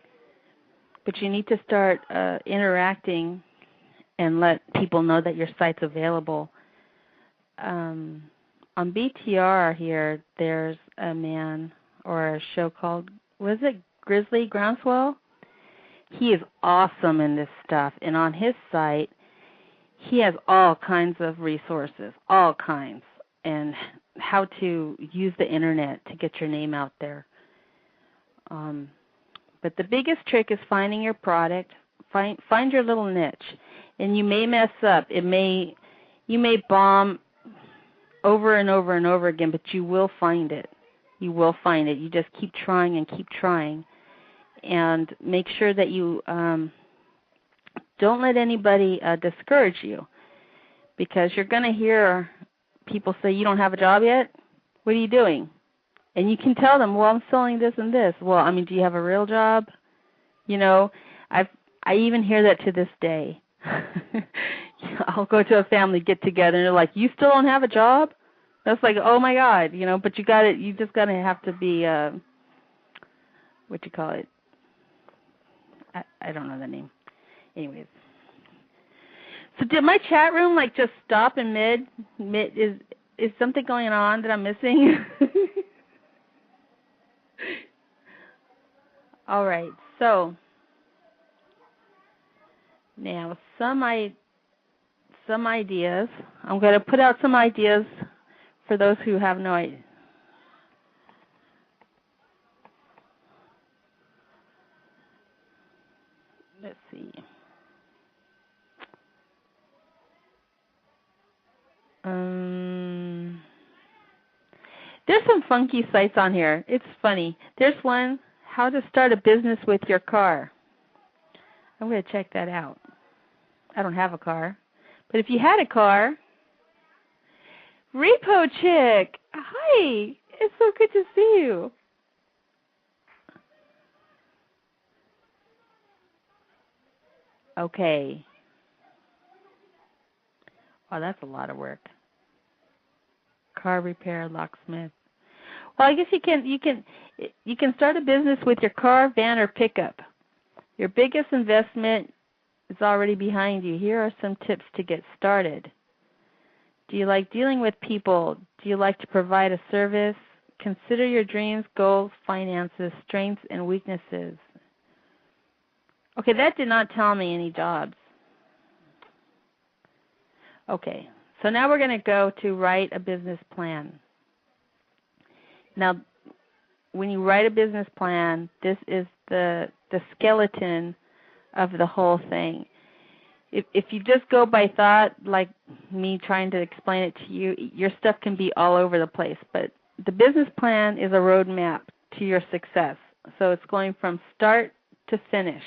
But you need to start interacting and let people know that your site's available. On BTR here, there's a man or a show called, was it Grizzly Groundswell? He is awesome in this stuff. And on his site, he has all kinds of resources, all kinds, and how to use the internet to get your name out there. But the biggest trick is finding your product. Find your little niche, and you may mess up. You may bomb over and over and over again, but you will find it. You will find it. You just keep trying and keep trying, and make sure that you don't let anybody discourage you, because you're going to hear people say, you don't have a job yet? What are you doing? And you can tell them, well, I'm selling this and this. Well, I mean, do you have a real job? I even hear that to this day. I'll go to a family get-together, and they're like, you still don't have a job? That's like, oh, my God, but you just got to have to be, what you call it? I don't know the name. Anyways. So did my chat room just stop in mid? Is something going on that I'm missing? All right. So now some ideas. I'm going to put out some ideas for those who have no idea. Let's see. There's some funky sites on here. It's funny. There's one, how to start a business with your car. I'm going to check that out. I don't have a car. But if you had a car, Repo Chick, hi. It's so good to see you. Okay. Wow, that's a lot of work. Car repair, locksmith. Well, I guess you can start a business with your car, van, or pickup. Your biggest investment is already behind you. Here are some tips to get started. Do you like dealing with people? Do you like to provide a service? Consider your dreams, goals, finances, strengths, and weaknesses. Okay, that did not tell me any jobs. Okay, so now we're going to go to write a business plan. Now, when you write a business plan, this is the skeleton of the whole thing. If you just go by thought, like me trying to explain it to you, your stuff can be all over the place. But the business plan is a roadmap to your success. So it's going from start to finish.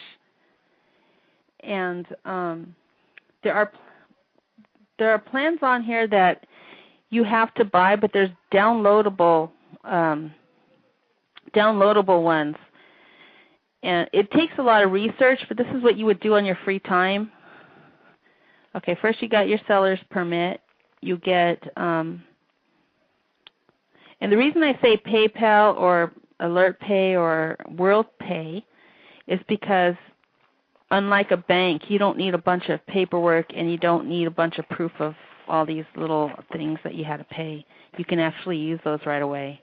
And there are plans on here that you have to buy, but there's downloadable ones. And it takes a lot of research, but this is what you would do on your free time. Okay, first you got your seller's permit. You get, and the reason I say PayPal or AlertPay or WorldPay is because unlike a bank, you don't need a bunch of paperwork and you don't need a bunch of proof of all these little things that you had to pay. You can actually use those right away.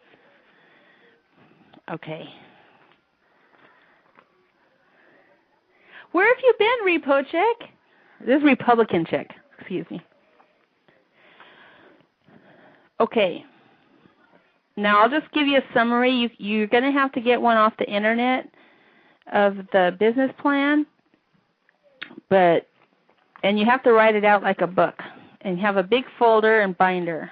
Okay. Where have you been, Repo Chick? This is Republican Chick. Excuse me. Okay. Now I'll just give you a summary. You're going to have to get one off the internet of the business plan, and you have to write it out like a book, and have a big folder and binder.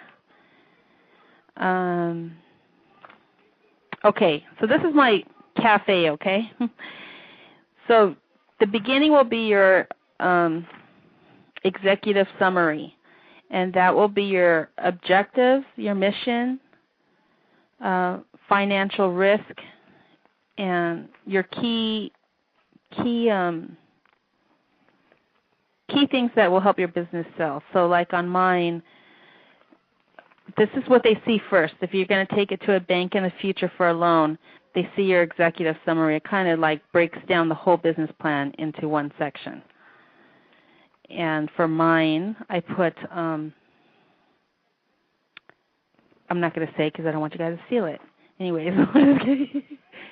Okay, so this is my cafe, okay? So the beginning will be your executive summary, and that will be your objectives, your mission, financial risk, and your key things that will help your business sell. So like on mine, this is what they see first. If you're going to take it to a bank in the future for a loan, they see your executive summary. It kind of like breaks down the whole business plan into one section. And for mine, I put, I'm not going to say because I don't want you guys to steal it. Anyways,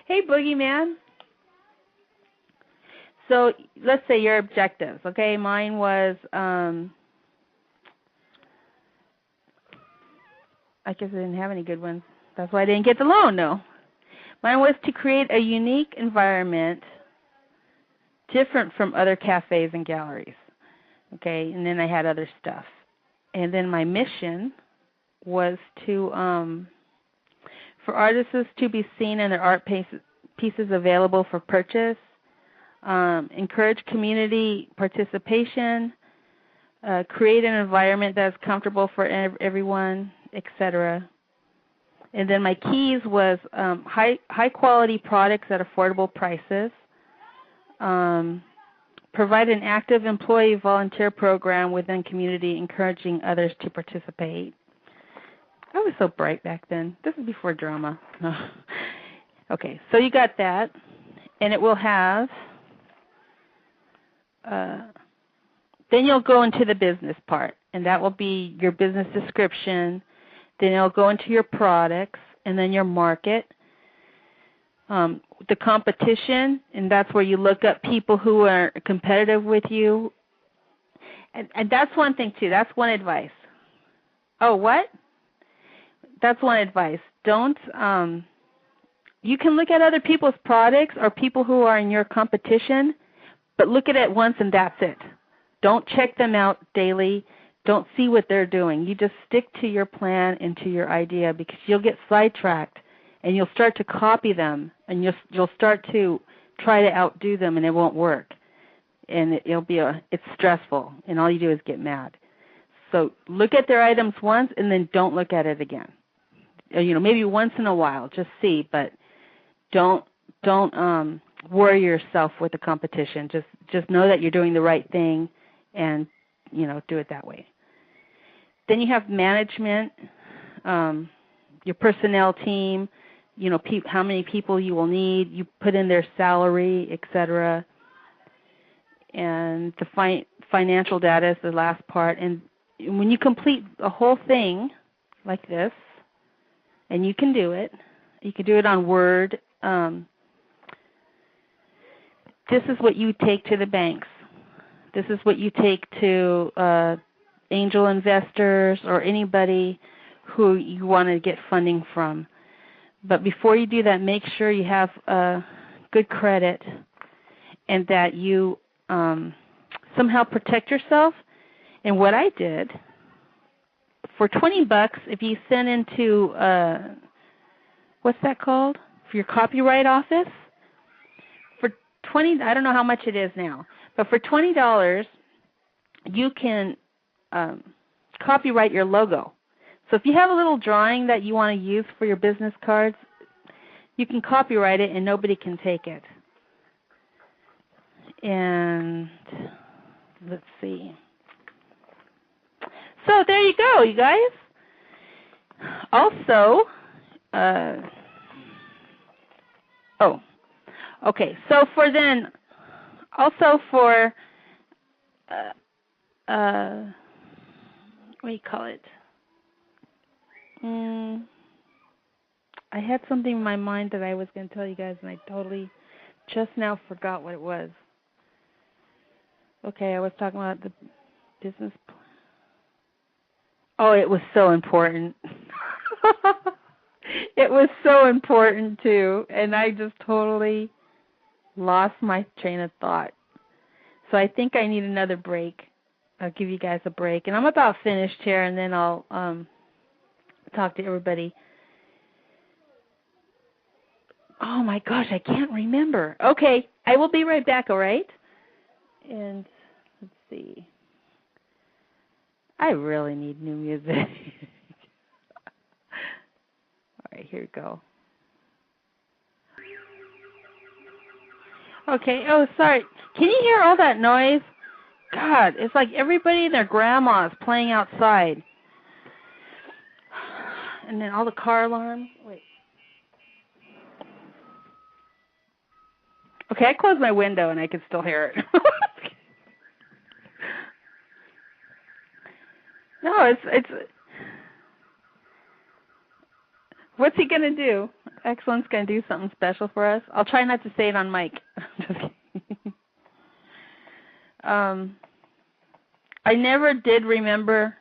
hey, Boogeyman. So let's say your objectives, okay? Mine was, I guess I didn't have any good ones. That's why I didn't get the loan, no. Mine was to create a unique environment different from other cafes and galleries, okay? And then I had other stuff. And then my mission was to, for artists to be seen and their art pieces available for purchase, encourage community participation, create an environment that's comfortable for everyone, etc. And then my keys was high quality products at affordable prices, provide an active employee volunteer program within community, encouraging others to participate. I was so bright back then. This is before drama. Okay, so you got that, and it will have. Then you'll go into the business part, and that will be your business description. Then it'll go into your products, and then your market, the competition, and that's where you look up people who are competitive with you. And that's one thing, too. That's one advice. Oh, what? That's one advice. Don't, you can look at other people's products or people who are in your competition, but look at it once and that's it. Don't check them out daily. Don't see what they're doing. You just stick to your plan and to your idea because you'll get sidetracked and you'll start to copy them and you'll start to try to outdo them and it won't work. And it's stressful and all you do is get mad. So look at their items once and then don't look at it again. Maybe once in a while, just see, but don't worry yourself with the competition. Just know that you're doing the right thing and, do it that way. Then you have management, your personnel team, you know, how many people you will need. You put in their salary, etc. And the financial data is the last part. And when you complete the whole thing like this, and you can do it on Word. This is what you take to the banks. This is what you take to angel investors or anybody who you want to get funding from. But before you do that, make sure you have good credit and that you somehow protect yourself. And what I did, for $20, if you send into, what's that called? For your copyright office, for $20, I don't know how much it is now, but for $20, you can copyright your logo. So if you have a little drawing that you want to use for your business cards, you can copyright it and nobody can take it. And let's see. So there you go, you guys. Also, okay. So for then, also for, what do you call it? I had something in my mind that I was going to tell you guys, and I totally just now forgot what it was. Okay, I was talking about the business plan. Oh, it was so important. It was so important, too, and I just totally lost my train of thought. So I think I need another break. I'll give you guys a break. And I'm about finished here, and then I'll talk to everybody. Oh, my gosh, I can't remember. Okay, I will be right back, all right? And let's see. I really need new music. All right, here we go. Okay, oh, sorry. Can you hear all that noise? God, it's like everybody and their grandma's playing outside. And then all the car alarms. Wait. Okay, I closed my window and I can still hear it. No, it's. What's he going to do? Excellent's going to do something special for us. I'll try not to say it on mic. Just kidding. I never did remember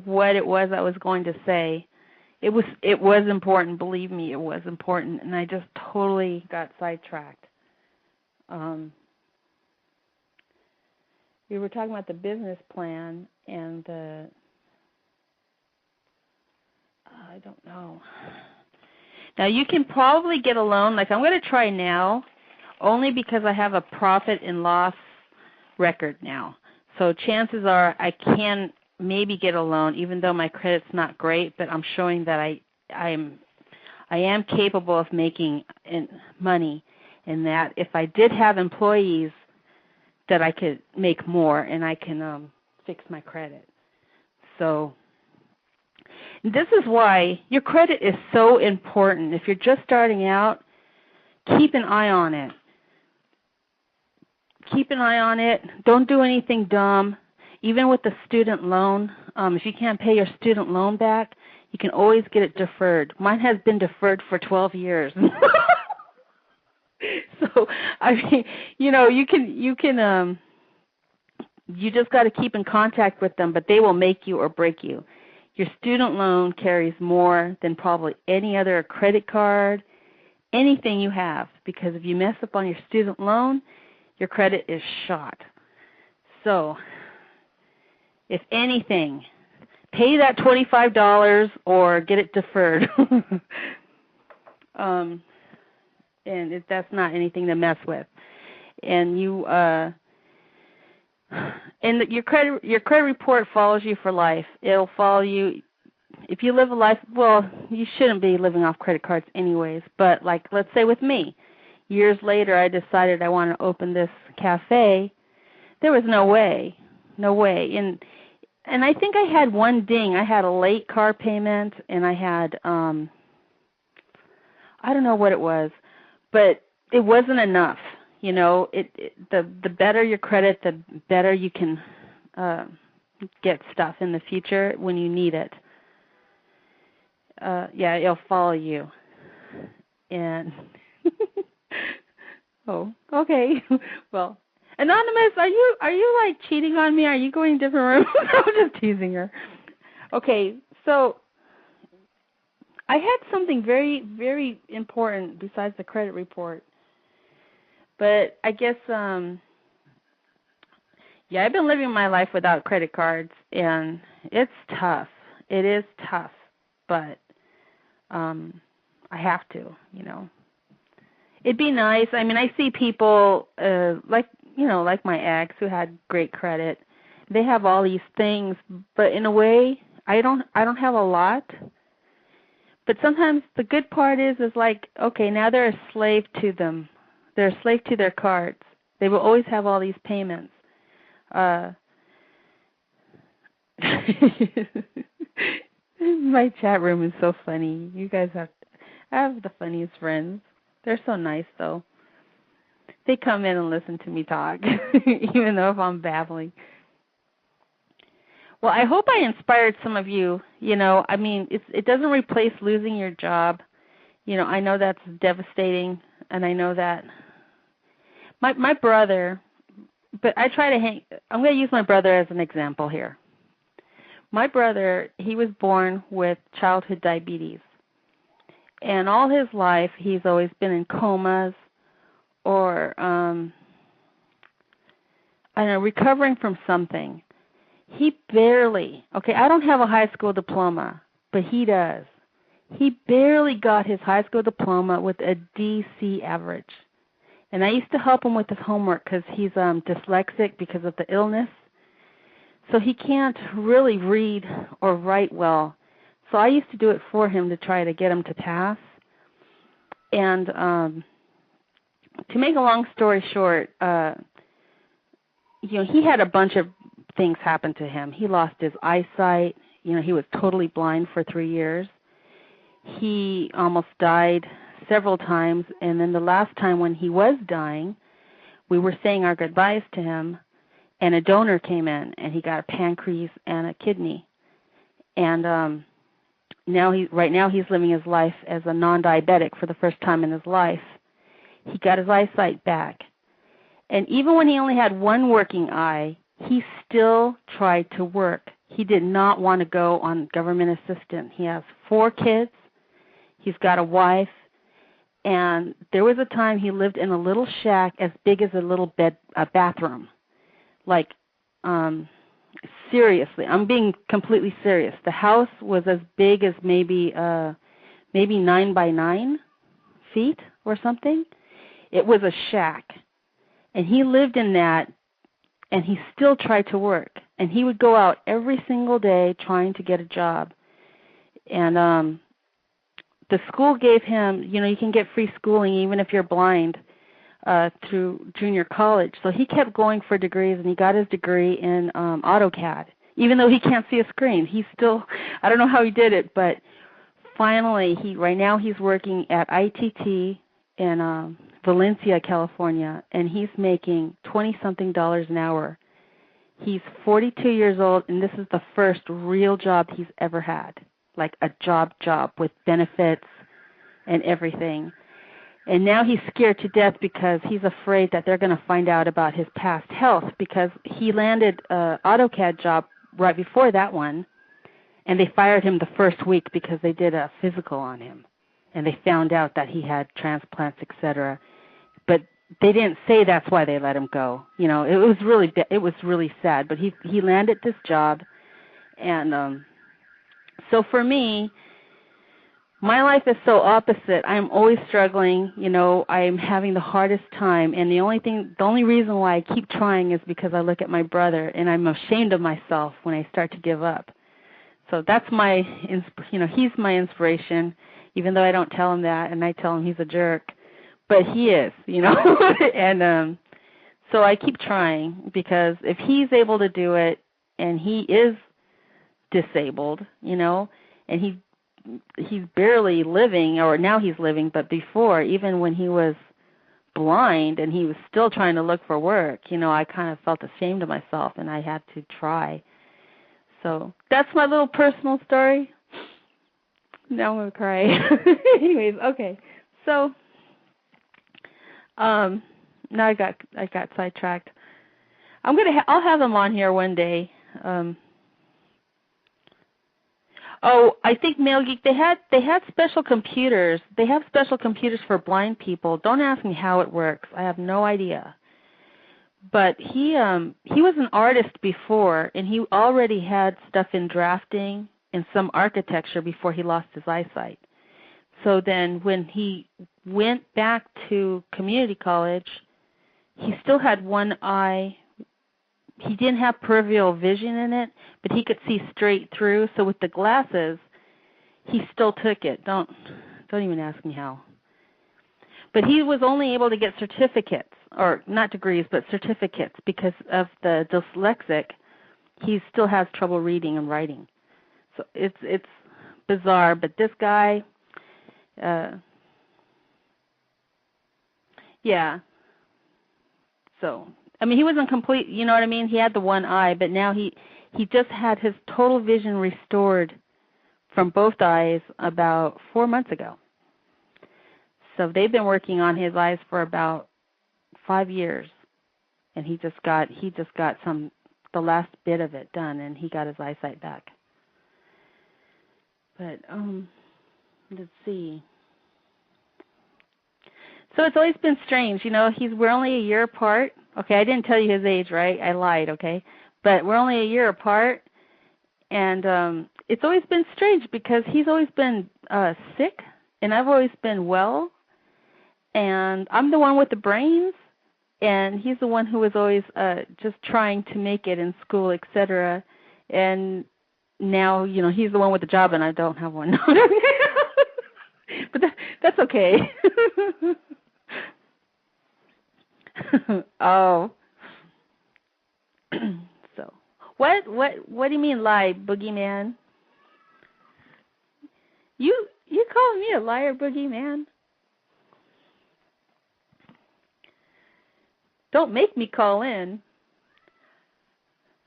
what it was I was going to say. It was important, believe me, it was important, and I just totally got sidetracked. We were talking about the business plan and the, I don't know. Now you can probably get a loan, like I'm going to try now, only because I have a profit and loss record now. So chances are I can maybe get a loan, even though my credit's not great, but I'm showing that I am capable of making money, and that if I did have employees, that I could make more and I can fix my credit. So this is why your credit is so important. If you're just starting out, keep an eye on it. Keep an eye on it. Don't do anything dumb. Even with the student loan, if you can't pay your student loan back, you can always get it deferred. Mine has been deferred for 12 years. So, I mean, you know, you just got to keep in contact with them, but they will make you or break you. Your student loan carries more than probably any other credit card, anything you have, because if you mess up on your student loan, your credit is shot. So, if anything, pay that $25 or get it deferred. And that's not anything to mess with. And you, and your credit report follows you for life. It'll follow you if you live a life. Well, you shouldn't be living off credit cards anyways. But like, let's say with me, years later, I decided I want to open this cafe. there was no way. No way. And I think I had one ding. I had a late car payment, and I had I don't know what it was, but it wasn't enough. You know, the better your credit, the better you can get stuff in the future when you need it. Yeah, it'll follow you. And oh, okay. Well, Anonymous, are you like cheating on me? Are you going to different rooms? I'm just teasing her. Okay, so I had something very, very important besides the credit report. But I guess, yeah, I've been living my life without credit cards, and it's tough. It is tough, but I have to, you know. It'd be nice. I mean, I see people like my ex who had great credit. They have all these things, but in a way, I don't have a lot. But sometimes the good part is like, okay, now they're a slave to them. They're a slave to their cards. They will always have all these payments. My chat room is so funny. You guys I have the funniest friends. They're so nice, though. They come in and listen to me talk, even though if I'm babbling. Well, I hope I inspired some of you. You know, I mean, it doesn't replace losing your job. You know, I know that's devastating, and I know that my brother, but I try to I'm going to use my brother as an example here. My brother, he was born with childhood diabetes. And all his life, he's always been in comas or, I don't know, recovering from something. He barely, okay, I don't have a high school diploma, but he does. He barely got his high school diploma with a DC average. And I used to help him with his homework because he's dyslexic because of the illness. So he can't really read or write well. So I used to do it for him to try to get him to pass. And to make a long story short, you know, he had a bunch of things happen to him. He lost his eyesight. You know, he was totally blind for 3 years. He almost died several times. And then the last time when he was dying, we were saying our goodbyes to him, and a donor came in, and he got a pancreas and a kidney. And right now he's living his life as a non-diabetic for the first time in his life. He got his eyesight back. And even when he only had one working eye, he still tried to work. He did not want to go on government assistance. He has 4 kids. He's got a wife. And there was a time he lived in a little shack as big as a bathroom. Like, seriously, I'm being completely serious. The house was as big as maybe 9 by 9 feet or something. It was a shack. And he lived in that, and he still tried to work. And he would go out every single day trying to get a job. And the school gave him, you know, you can get free schooling even if you're blind through junior college. So he kept going for degrees, and he got his degree in AutoCAD. Even though he can't see a screen, he still, I don't know how he did it, but finally, right now he's working at ITT in Valencia, California, and he's making $20-something an hour. He's 42 years old, and this is the first real job he's ever had, like a job with benefits and everything. And now he's scared to death because he's afraid that they're going to find out about his past health, because he landed an AutoCAD job right before that one, and they fired him the first week because they did a physical on him, and they found out that he had transplants, etc. But they didn't say that's why they let him go. You know, it was really sad. But he landed this job, and so for me, my life is so opposite. I'm always struggling. You know, I'm having the hardest time, and the only reason why I keep trying is because I look at my brother, and I'm ashamed of myself when I start to give up. So that's he's my inspiration, even though I don't tell him that, and I tell him he's a jerk, but he is, you know. And So I keep trying, because if he's able to do it, and he is disabled, and he's barely living, or now he's living, but before, even when he was blind and he was still trying to look for work, I kind of felt ashamed of myself, and I had to try. So that's my little personal story. Now I'm going to cry. Anyways, okay. So now I got sidetracked. I'll have them on here one day. I think Mail Geek, they had special computers. They have special computers for blind people. Don't ask me how it works. I have no idea. But he was an artist before, and he already had stuff in drafting and some architecture before he lost his eyesight. So then when he went back to community college, he still had one eye. He didn't have peripheral vision in it, but he could see straight through. So with the glasses, he still took it. Don't even ask me how. But he was only able to get certificates, or not degrees, but certificates, because of the dyslexic. He still has trouble reading and writing. So it's bizarre. But this guy, yeah. So he wasn't complete, you know what I mean? He had the one eye, but now he just had his total vision restored from both eyes about 4 months ago. So they've been working on his eyes for about 5 years, and he just got the last bit of it done, and he got his eyesight back. But let's see. So it's always been strange, we're only a year apart. Okay, I didn't tell you his age, right? I lied, okay? But we're only a year apart, and it's always been strange because he's always been sick, and I've always been well, and I'm the one with the brains, and he's the one who was always just trying to make it in school, etc. And now, he's the one with the job, and I don't have one. But that's okay. Oh. So, what do you mean lie, boogeyman? You calling me a liar, boogeyman? Don't make me call in.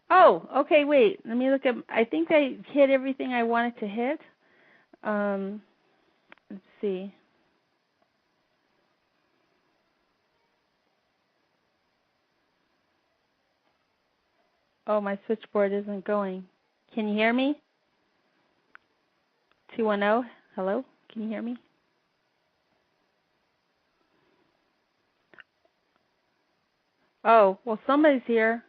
Oh, okay, wait. Let me look at. I think I hit everything I wanted to hit. Let's see. Oh, my switchboard isn't going. Can you hear me? 210, hello? Can you hear me? Oh, well, somebody's here.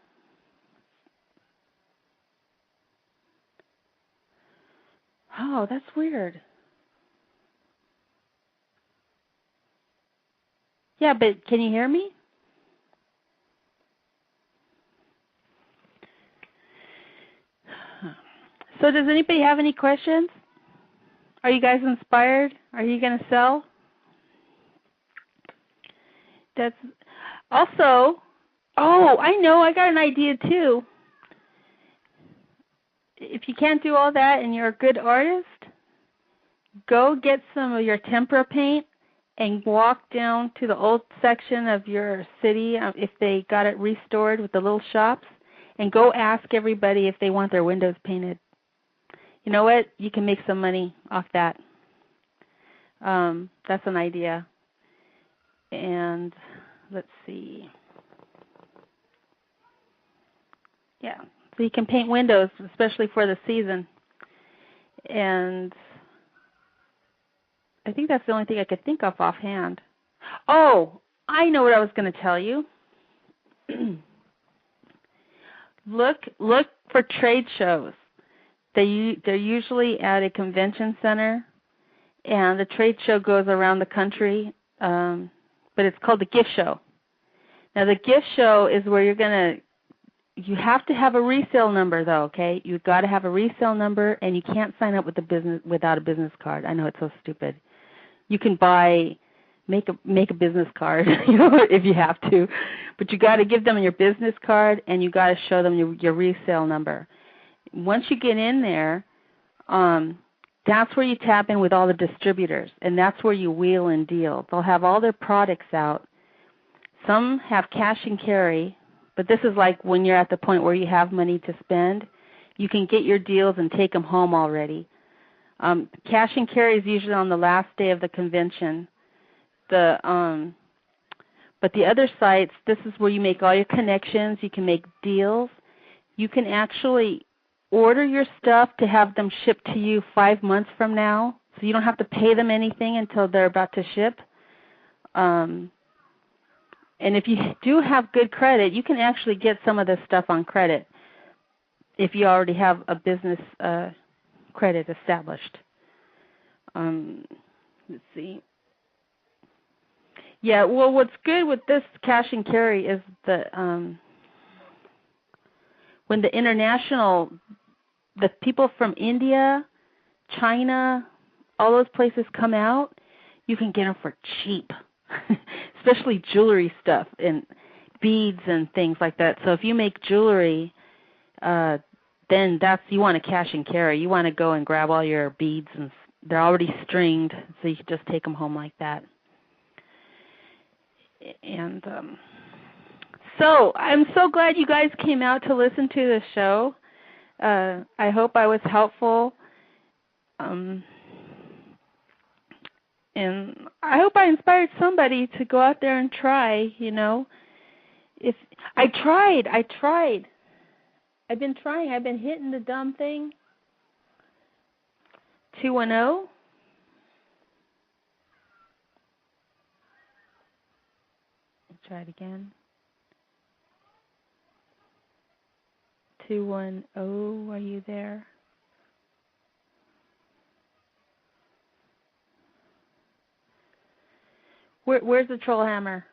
Oh, that's weird. Yeah, but can you hear me? So does anybody have any questions? Are you guys inspired? Are you going to sell? That's also, I know, I got an idea too. If you can't do all that and you're a good artist, go get some of your tempera paint and walk down to the old section of your city, if they got it restored with the little shops, and go ask everybody if they want their windows painted. You know what? You can make some money off that. That's an idea. And let's see. Yeah, so you can paint windows, especially for the season. And I think that's the only thing I could think of offhand. Oh, I know what I was going to tell you. Look for trade shows. They're usually at a convention center, and the trade show goes around the country, but it's called the gift show. Now, the gift show is where you have to have a resale number, though, okay? You've got to have a resale number, and you can't sign up with the business without a business card. I know it's so stupid. You can buy make a business card, if you have to. But you got to give them your business card, and you got to show them your resale number. Once you get in there, that's where you tap in with all the distributors, and that's where you wheel and deal. They'll have all their products out. Some have cash and carry, but this is like when you're at the point where you have money to spend. You can get your deals and take them home already. Cash and carry is usually on the last day of the convention. But the other sites, this is where you make all your connections. You can make deals. You can actually order your stuff to have them shipped to you 5 months from now, so you don't have to pay them anything until they're about to ship. And if you do have good credit, you can actually get some of this stuff on credit if you already have a business credit established. Let's see. Yeah, well, what's good with this cash and carry is that when the people from India, China, all those places come out, you can get them for cheap, especially jewelry stuff and beads and things like that. So if you make jewelry, then you want to cash and carry. You want to go and grab all your beads, and they're already stringed, so you can just take them home like that. And so I'm so glad you guys came out to listen to the show. I hope I was helpful. And I hope I inspired somebody to go out there and try, If I tried. I've been trying. I've been hitting the dumb thing. 210. Try it again. 210, are you there? Where's the troll hammer?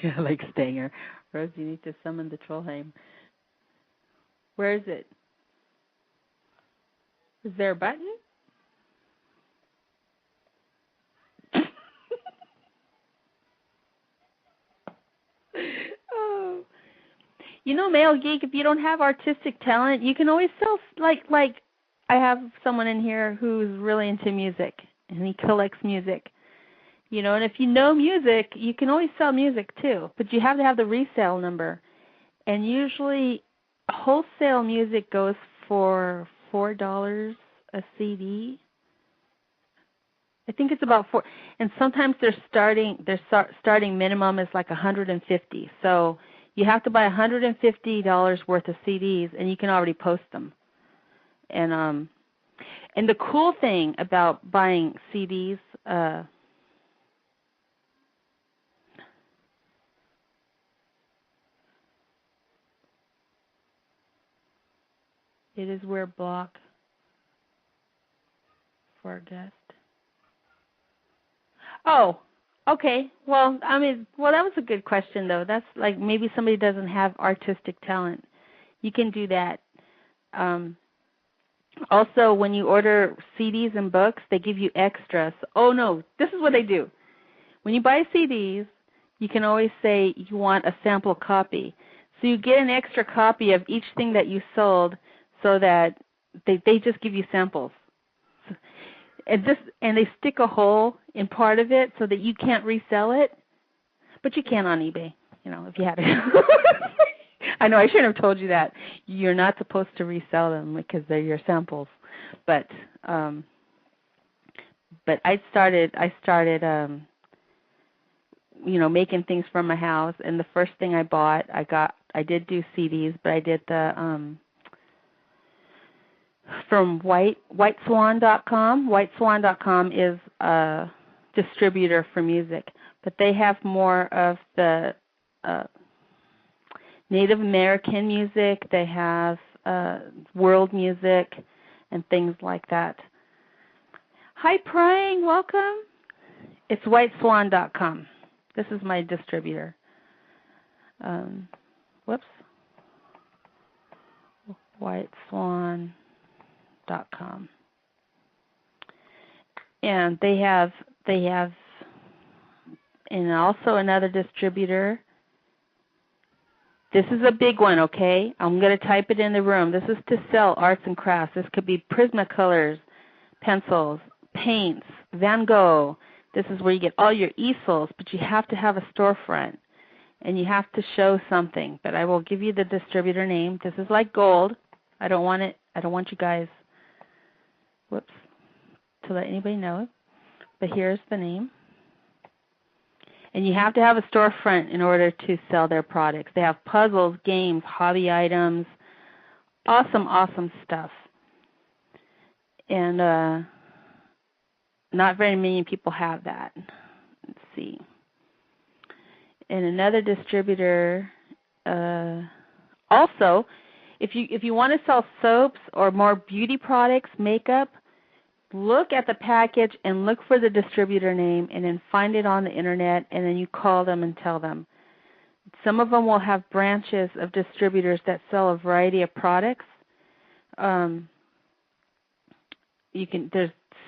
Yeah, like Stanger. Rose, you need to summon the troll hammer. Where is it? Is there a button? Oh. Male Geek, if you don't have artistic talent, you can always sell, like I have someone in here who's really into music, and he collects music. And if you know music, you can always sell music too, but you have to have the resale number. And usually wholesale music goes for $4 a CD. I think it's about $4, and sometimes their starting minimum is like $150. So you have to buy $150 worth of CDs, and you can already post them. And the cool thing about buying CDs, it is where block for a guest. Oh, okay. Well, that was a good question, though. That's like maybe somebody doesn't have artistic talent. You can do that. Also, when you order CDs and books, they give you extras. Oh, no, this is what they do. When you buy CDs, you can always say you want a sample copy. So you get an extra copy of each thing that you sold so that they just give you samples. And they stick a hole in part of it so that you can't resell it, but you can on eBay, if you had it. I know I shouldn't have told you that. You're not supposed to resell them because they're your samples. But I started making things from my house, and the first thing I bought, I did do CDs, but I did the from whiteswan.com. Whiteswan.com is a distributor for music, but they have more of the Native American music. They have world music and things like that. Hi, Prying. Welcome. It's whiteswan.com. This is my distributor. Whoops. Whiteswan.com. And they have and also another distributor. This is a big one, okay? I'm going to type it in the room. This is to sell arts and crafts. This could be Prismacolors, pencils, paints, Van Gogh. This is where you get all your easels, but you have to have a storefront, and you have to show something. But I will give you the distributor name. This is like gold. I don't want you guys, to let anybody know. But here's the name. And you have to have a storefront in order to sell their products. They have puzzles, games, hobby items, awesome, awesome stuff. And not very many people have that. Let's see. And another distributor, also, if you want to sell soaps or more beauty products, makeup, look at the package and look for the distributor name and then find it on the internet, and then you call them and tell them. Some of them will have branches of distributors that sell a variety of products. There's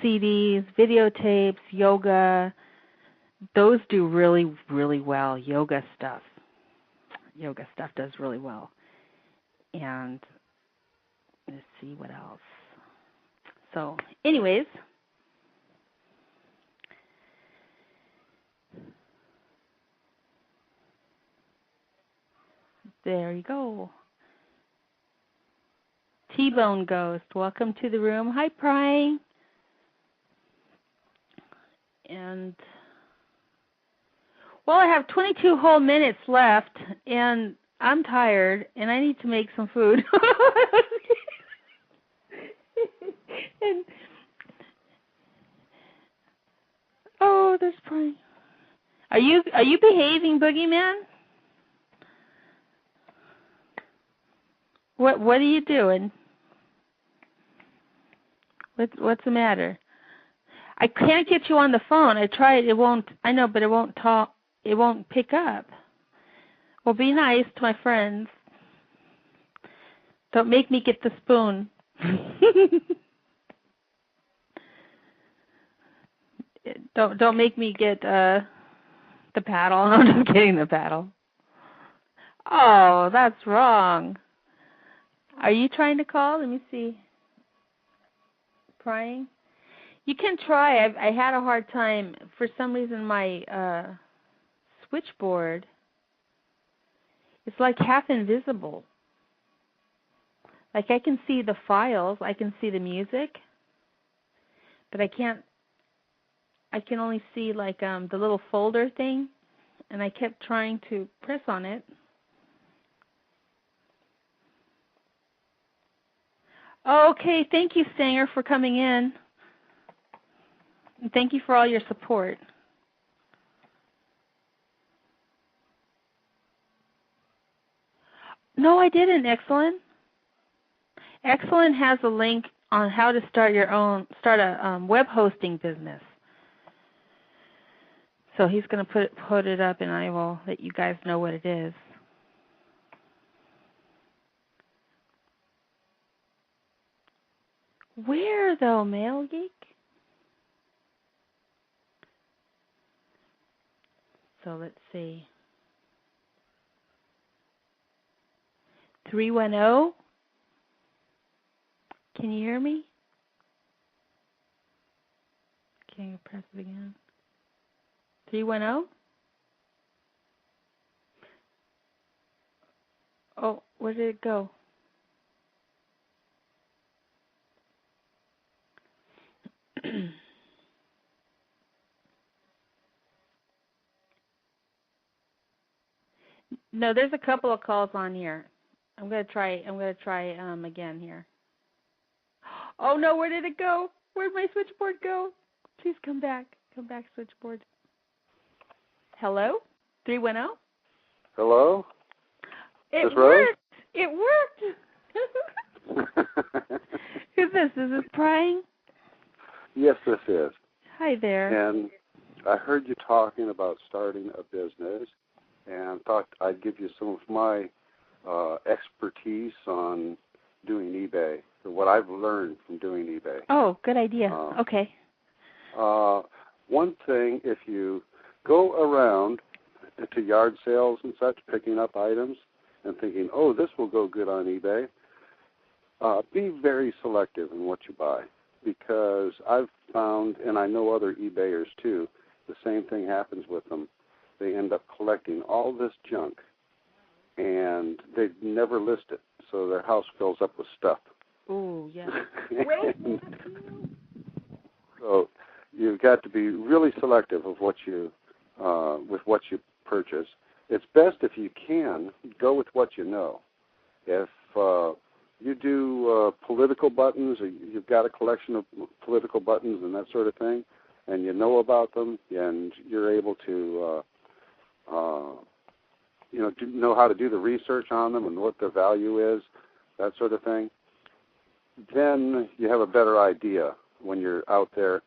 CDs, videotapes, yoga. Those do really, really well. Yoga stuff does really well. And let's see what else. So, anyways, there you go. T-Bone Ghost, welcome to the room. Hi, Prying. And, well, I have 22 whole minutes left, and I'm tired, and I need to make some food. And, oh, there's Prying. Are you behaving, Boogeyman? What are you doing? What's the matter? I can't get you on the phone. I tried. It won't. I know, but it won't talk. It won't pick up. Well, be nice to my friends. Don't make me get the spoon. Don't make me get the paddle. I'm just kidding, the paddle. Oh, that's wrong. Are you trying to call? Let me see. Prying? You can try. I had a hard time. For some reason, my switchboard is like half invisible. Like I can see the files. I can see the music. But I can only see like the little folder thing. And I kept trying to press on it. Okay, thank you, Stanger, for coming in. And thank you for all your support. No, I didn't, Excellent. Excellent has a link on how to start a web hosting business. So he's going to put it up, and I will let you guys know what it is. Where, though, Mail Geek? So let's see. 310? Can you hear me? Can you press it again? 310? Oh, where did it go? No, there's a couple of calls on here. I'm gonna try again here. Oh no, where did it go? Where'd my switchboard go? Please come back. Come back, switchboard. Hello? 310? Hello? It worked. It worked. Who's this? Is this Prying? Yes, this is. Hi there. And I heard you talking about starting a business and thought I'd give you some of my expertise on doing eBay, or what I've learned from doing eBay. Oh, good idea. Okay. One thing, if you go around to yard sales and such, picking up items and thinking, oh, this will go good on eBay. Be very selective in what you buy, because I've found, and I know other eBayers too, the same thing happens with them. They end up collecting all this junk, and they never list it, so their house fills up with stuff. Ooh, yeah. So you've got to be really selective of what you with what you purchase. It's best if you can go with what you know. If you do political buttons, or you've got a collection of political buttons and that sort of thing, and you know about them, and you're able to know how to do the research on them and what their value is, that sort of thing, then you have a better idea when you're out there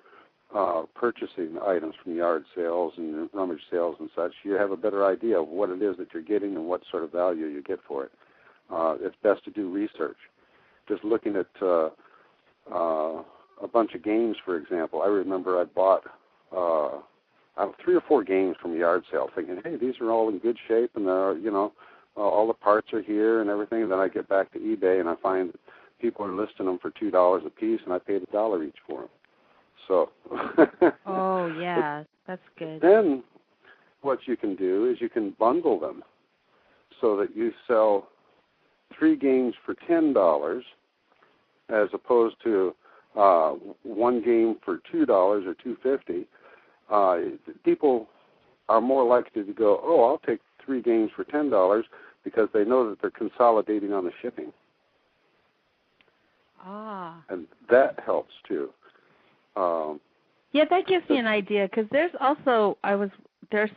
purchasing items from yard sales and rummage sales and such. You have a better idea of what it is that you're getting and what sort of value you get for it. It's best to do research. Just looking at a bunch of games, for example. I remember I bought 3 or 4 games from a yard sale, thinking, hey, these are all in good shape, and all the parts are here and everything. And then I get back to eBay and I find people are listing them for $2 a piece, and I paid $1 each for them. So. Oh yeah, that's good. Then, what you can do is you can bundle them, so that you sell 3 games for $10, as opposed to 1 game for $2 or $2.50. People are more likely to go, oh, I'll take 3 games for $10, because they know that they're consolidating on the shipping. Ah. And that helps too. Yeah, that gives me an idea, because there's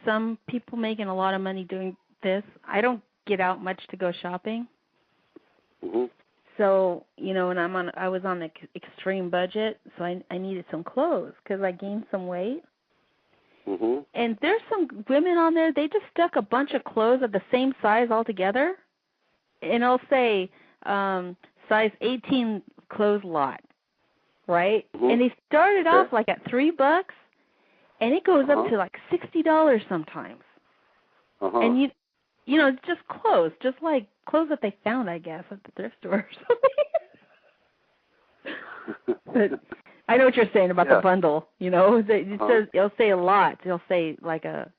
some people making a lot of money doing this. I don't get out much to go shopping. Mm-hmm. So, and I was on an extreme budget, so I needed some clothes because I gained some weight. Mm-hmm. And there's some women on there, they just stuck a bunch of clothes of the same size all together, and it'll say size 18 clothes lot, right? Mm-hmm. And they started off like at $3, and it goes up to like $60 sometimes. And it's just clothes, just like clothes that they found, I guess, at the thrift store or something. But I know what you're saying about the bundle. It says, it'll say a lot. It'll say like a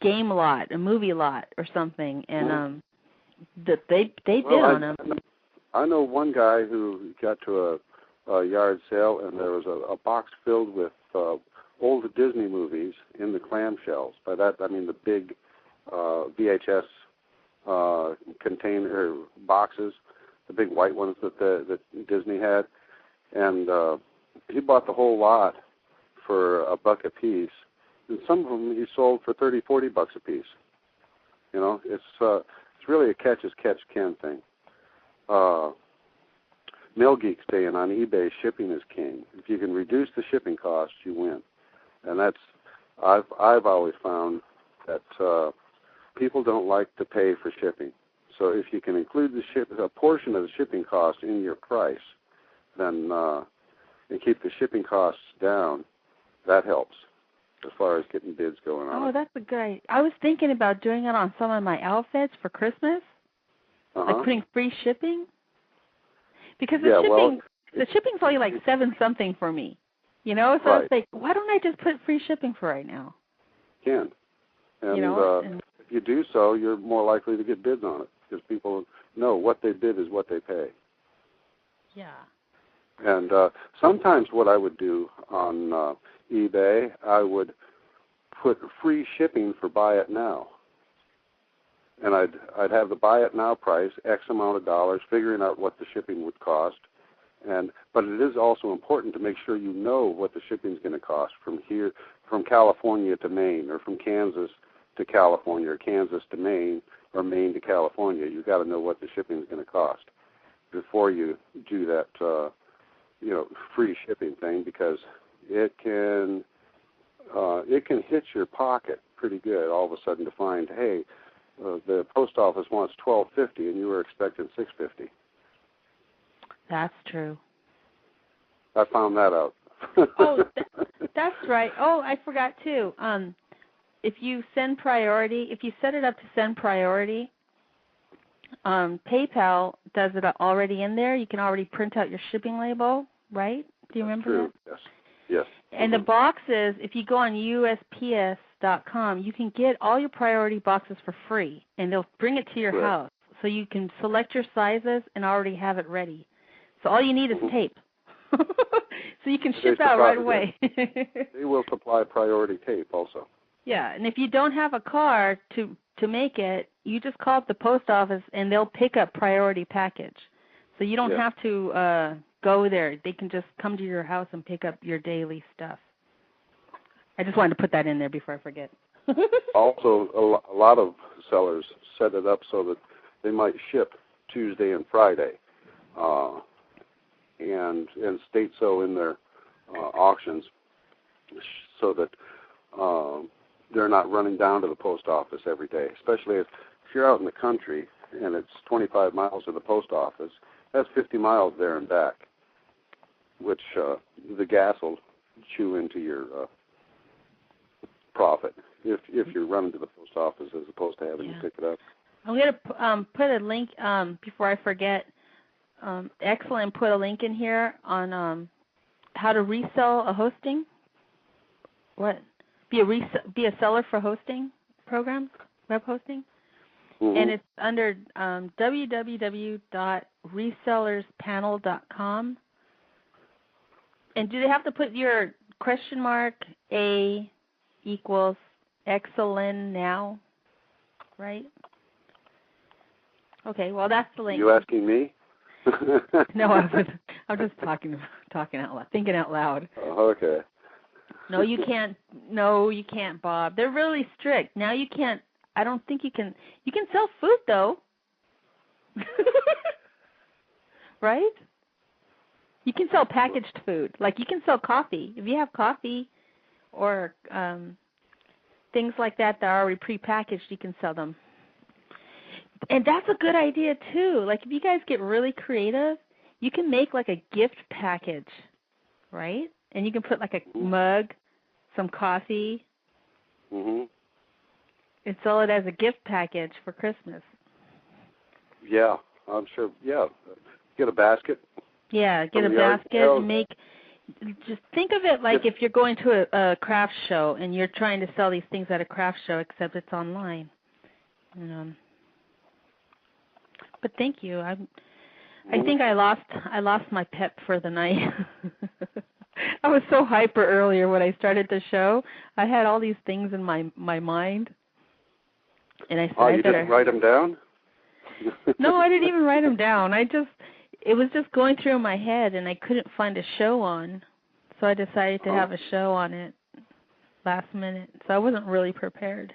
game lot, a movie lot, or something, and that they bid on them. I know one guy who got to a yard sale, and there was a box filled with old Disney movies in the clamshells. By that I mean the big VHS container boxes, the big white ones that Disney had, and he bought the whole lot for $1 a piece, and some of them he sold for $30-40 a piece. It's really a catch as catch can thing. Mail Geek's saying on eBay, shipping is king. If you can reduce the shipping costs, you win, and that's I've always found that people don't like to pay for shipping. So if you can include a portion of the shipping cost in your price, then and keep the shipping costs down, that helps as far as getting bids going on. Oh, that's a good idea. I was thinking about doing it on some of my outfits for Christmas, like putting free shipping. Because the shipping's only like $7-something for me, So I was like, why don't I just put free shipping for right now? You can, and if you do so, you're more likely to get bids on it, because people know what they bid is what they pay. Yeah. And sometimes what I would do on eBay, I would put free shipping for buy it now. And I'd have the buy it now price, X amount of dollars, figuring out what the shipping would cost. But it is also important to make sure you know what the shipping is going to cost from California to Maine, or from Kansas to California, or Kansas to Maine, or Maine to California. You've got to know what the shipping is going to cost before you do that, free shipping thing, because it can hit your pocket pretty good all of a sudden to find, hey, the post office wants $12.50 and you were expecting $6.50. That's true. I found that out. Oh, that's right. Oh, I forgot too. If you send priority, if you set it up to send priority, PayPal does it already in there. You can already print out your shipping label, right? Do you remember true. that? Yes. And the boxes, if you go on USPS.com, you can get all your priority boxes for free, and they'll bring it to your house. So you can select your sizes and already have it ready. So all you need is tape. So you can ship out right away. They will supply priority tape also. Yeah, and if you don't have a car to make it, you just call up the post office and they'll pick up priority package. So you don't have to go there. They can just come to your house and pick up your daily stuff. I just wanted to put that in there before I forget. Also, a lot of sellers set it up so that they might ship Tuesday and Friday, and state so in their auctions, so that they're not running down to the post office every day. Especially if you're out in the country and it's 25 miles to the post office, that's 50 miles there and back, which the gas will chew into your profit if you're running to the post office as opposed to having to pick it up. I'm going to put a link, before I forget, Excellent put a link in here on how to resell a hosting. What? Be a seller for hosting programs, web hosting. Mm-hmm. And it's under www.resellerspanel.com. And do they have to put your $A equals Excellent now, right? Okay, well, that's the link. You asking me? No, I'm just talking out loud, thinking out loud. Okay. No, you can't. No, you can't, Bob. They're really strict. Now you can't. I don't think you can. You can sell food though, right? You can sell packaged food. Like you can sell coffee. If you have coffee or things like that that are already prepackaged, you can sell them. And that's a good idea too. Like if you guys get really creative, you can make like a gift package, right? And you can put like a mug, some coffee, and sell it as a gift package for Christmas. Yeah, I'm sure. Yeah, get a basket. Yeah, get a basket and just think of it like if you're going to a craft show and you're trying to sell these things at a craft show, except it's online. But thank you. I think I lost my pep for the night. I was so hyper earlier when I started the show. I had all these things in my mind, and I said, you didn't write them down? No, I didn't even write them down. It was just going through my head, and I couldn't find a show on, so I decided to have a show on it last minute. So I wasn't really prepared.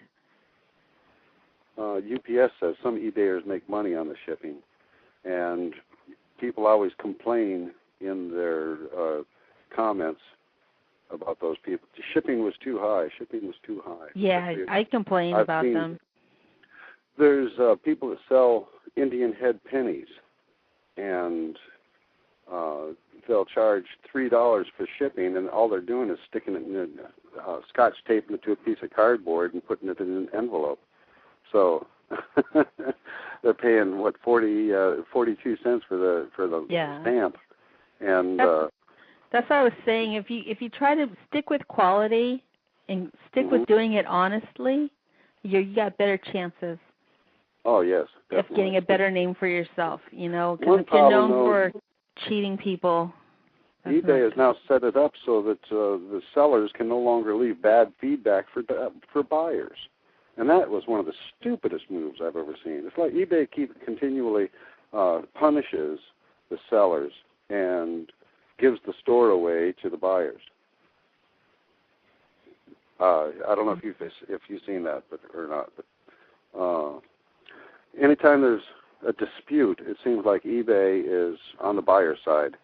UPS says some eBayers make money on the shipping, and people always complain in their comments about those people. Shipping was too high. Yeah, I complain about them. There's people that sell Indian head pennies, and they'll charge $3 for shipping, and all they're doing is sticking it in scotch taping it to a piece of cardboard and putting it in an envelope. So they're paying 42 cents for the stamp, and that's what I was saying. If you try to stick with quality and stick with doing it honestly, you got better chances. Oh yes, definitely. Of getting a better name for yourself, because if you're known for cheating people. eBay has now set it up so that the sellers can no longer leave bad feedback for buyers. And that was one of the stupidest moves I've ever seen. It's like eBay continually punishes the sellers and gives the store away to the buyers. I don't know if you've seen that or not, but anytime there's a dispute, it seems like eBay is on the buyer's side.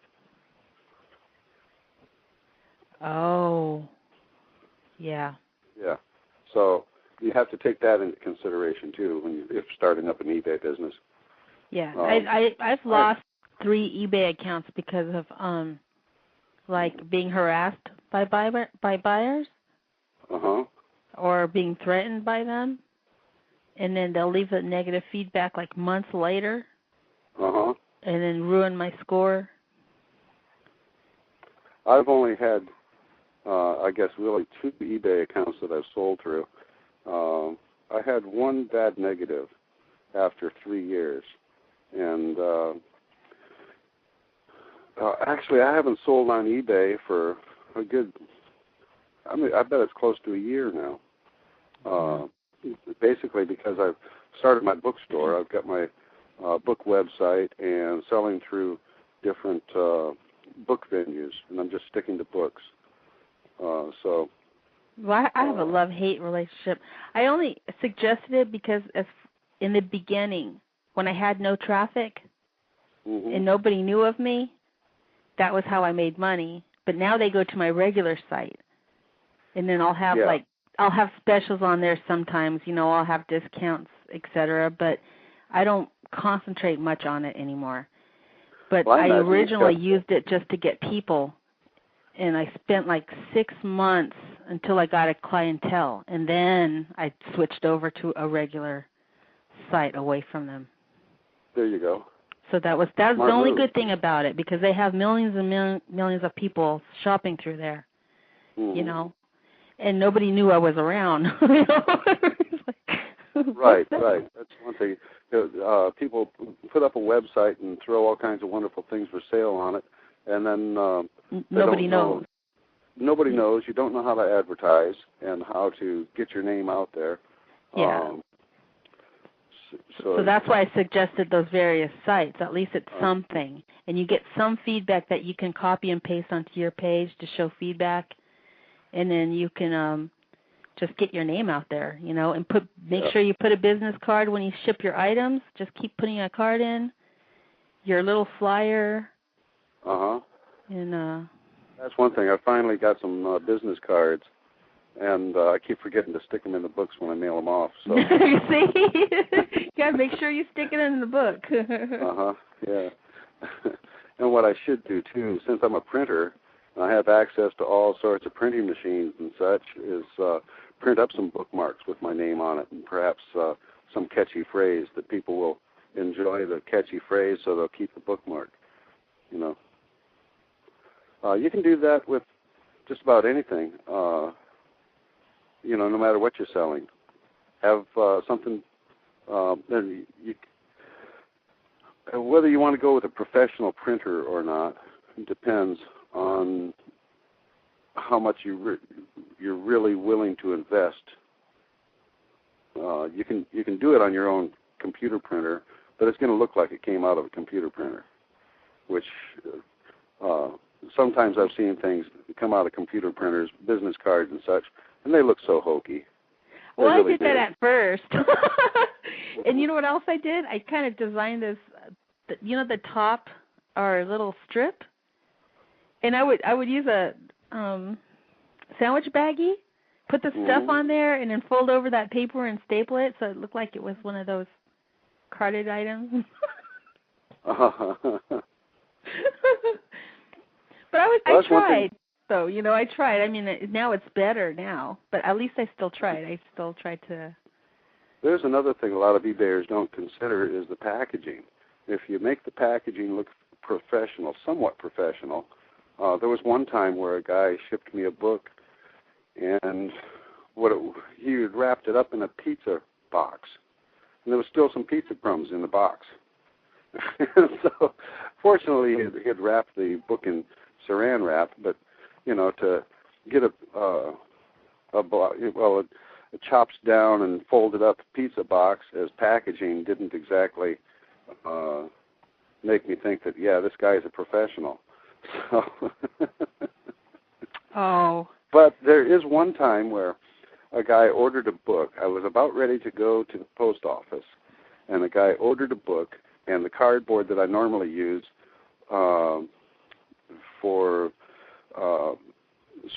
Oh, yeah. Yeah. So you have to take that into consideration too if starting up an eBay business. I've lost 3 eBay accounts because of like being harassed by buyers or being threatened by them, and then they'll leave a negative feedback like months later and then ruin my score. I've only had, I guess, really 2 eBay accounts that I've sold through. I had one bad negative after 3 years. And actually, I haven't sold on eBay for a good, I bet it's close to a year now. Basically because I've started my bookstore. I've got my book website and selling through different book venues, and I'm just sticking to books. Well, I have a love-hate relationship. I only suggested it because in the beginning, when I had no traffic and nobody knew of me, that was how I made money. But now they go to my regular site, and then I'll have I'll have specials on there sometimes. I'll have discounts, etc. But I don't concentrate much on it anymore. But I originally used it just to get people, and I spent like 6 months until I got a clientele, and then I switched over to a regular site away from them. There you go. So that was the only good thing about it, because they have millions and millions of people shopping through there, and nobody knew I was around. Right. That's one thing. People put up a website and throw all kinds of wonderful things for sale on it, and then nobody knows. Nobody knows. You don't know how to advertise and how to get your name out there. Yeah. So that's why I suggested those various sites. At least it's something. And you get some feedback that you can copy and paste onto your page to show feedback. And then you can just get your name out there, and make sure you put a business card when you ship your items. Just keep putting a card in, your little flyer. And that's one thing. I finally got some business cards. And I keep forgetting to stick them in the books when I mail them off. So you see, you gotta make sure you stick it in the book. Yeah. And what I should do too, since I'm a printer, I have access to all sorts of printing machines and such, is print up some bookmarks with my name on it, and perhaps some catchy phrase that people will enjoy the catchy phrase, so they'll keep the bookmark. You can do that with just about anything. No matter what you're selling, have something. Then whether you want to go with a professional printer or not depends on how much you're really willing to invest. You can do it on your own computer printer, but it's going to look like it came out of a computer printer, which sometimes I've seen things come out of computer printers, business cards and such, and they look so hokey. Well, I did that at first. And you know what else I did? I kind of designed this, the top or little strip, and I would use a sandwich baggie, put the stuff on there, and then fold over that paper and staple it so it looked like it was one of those carded items. But I tried. So, I tried. I mean, now it's better now, but at least I still tried. I still tried to. There's another thing a lot of eBayers don't consider is the packaging. If you make the packaging look professional, somewhat professional, there was one time where a guy shipped me a book, and he had wrapped it up in a pizza box, and there was still some pizza crumbs in the box. So, fortunately, he had wrapped the book in Saran wrap, but to get a chops down and folded up pizza box as packaging didn't exactly make me think that, this guy is a professional. So But there is one time where a guy ordered a book. I was about ready to go to the post office, and the guy ordered a book, and the cardboard that I normally use for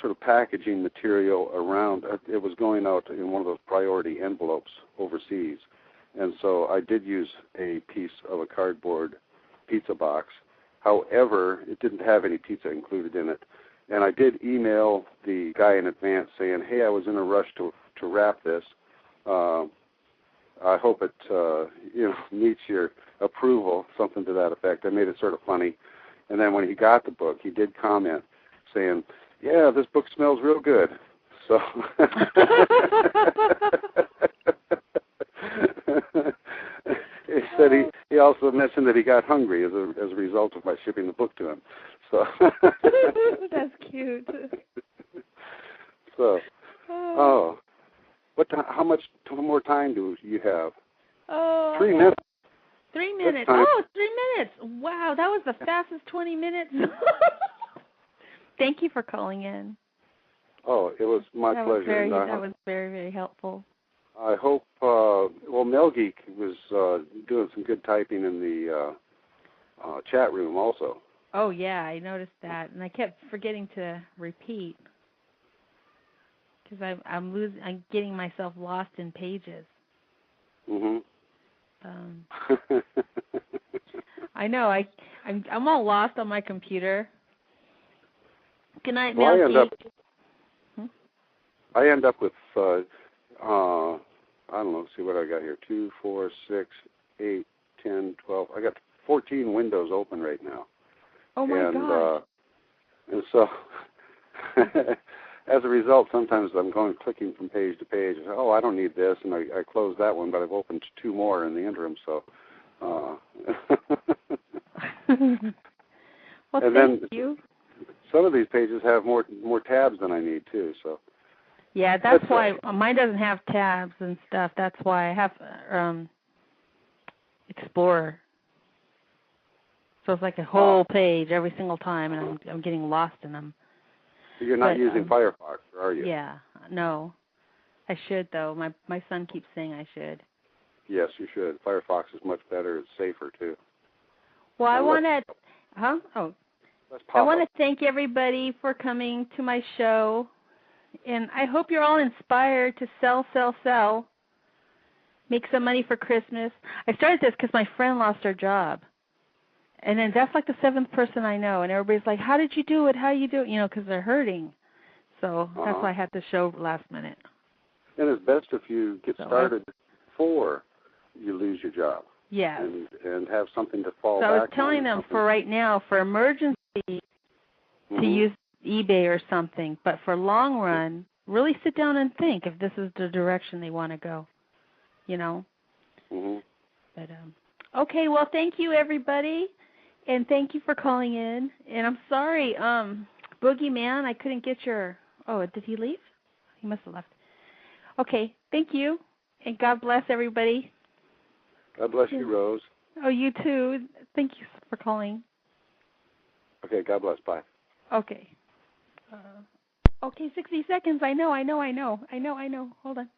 sort of packaging material around, it was going out in one of those priority envelopes overseas. And so I did use a piece of a cardboard pizza box. However, it didn't have any pizza included in it. And I did email the guy in advance saying, hey, I was in a rush to wrap this. I hope it meets your approval, something to that effect. I made it sort of funny. And then when he got the book, he did comment saying, yeah, this book smells real good. So he said he also mentioned that he got hungry as a result of my shipping the book to him. So that's cute. So how much more time do you have? 3 minutes. 3 minutes. Oh, 3 minutes. Wow, that was the fastest 20 minutes. Thank you for calling in. Oh, it was my pleasure. That was very, very helpful. I hope, Mel Geek was doing some good typing in the chat room also. Oh, yeah, I noticed that. And I kept forgetting to repeat because I'm getting myself lost in pages. Mm-hmm. I know. I'm all lost on my computer. Good night, Mel Geek. I end up with, I don't know, see what I got here, 2, 4, 6, 8, 10, 12. I got 14 windows open right now. Oh, my gosh. And so, as a result, sometimes I'm clicking from page to page. And, I don't need this, and I close that one, but I've opened 2 more in the interim, so. Well, and thank you. Some of these pages have more tabs than I need, too, so. Yeah, that's why mine doesn't have tabs and stuff. That's why I have Explorer. So it's like a whole page every single time, and I'm getting lost in them. So you're not using Firefox, are you? Yeah, no. I should, though. My son keeps saying I should. Yes, you should. Firefox is much better. It's safer, too. Well, I want to... Huh? Oh. I want to thank everybody for coming to my show. And I hope you're all inspired to sell, make some money for Christmas. I started this because my friend lost her job. And then that's like the 7th person I know. And everybody's like, how did you do it? How do you do it? Because they're hurting. So that's why I had the show last minute. And it's best if you get started before you lose your job. Yeah. And have something to fall back on. So I was telling them for right now, for emergency, to use eBay or something, but for long run, really sit down and think if this is the direction they want to go, But okay, well, thank you, everybody, and thank you for calling in. And I'm sorry, Boogeyman, I couldn't get your... Oh, did he leave? He must have left. Okay, thank you, and God bless everybody. God bless you, Rose. Oh, you too. Thank you for calling. Okay, God bless. Bye. Okay. Okay, 60 seconds. I know. Hold on.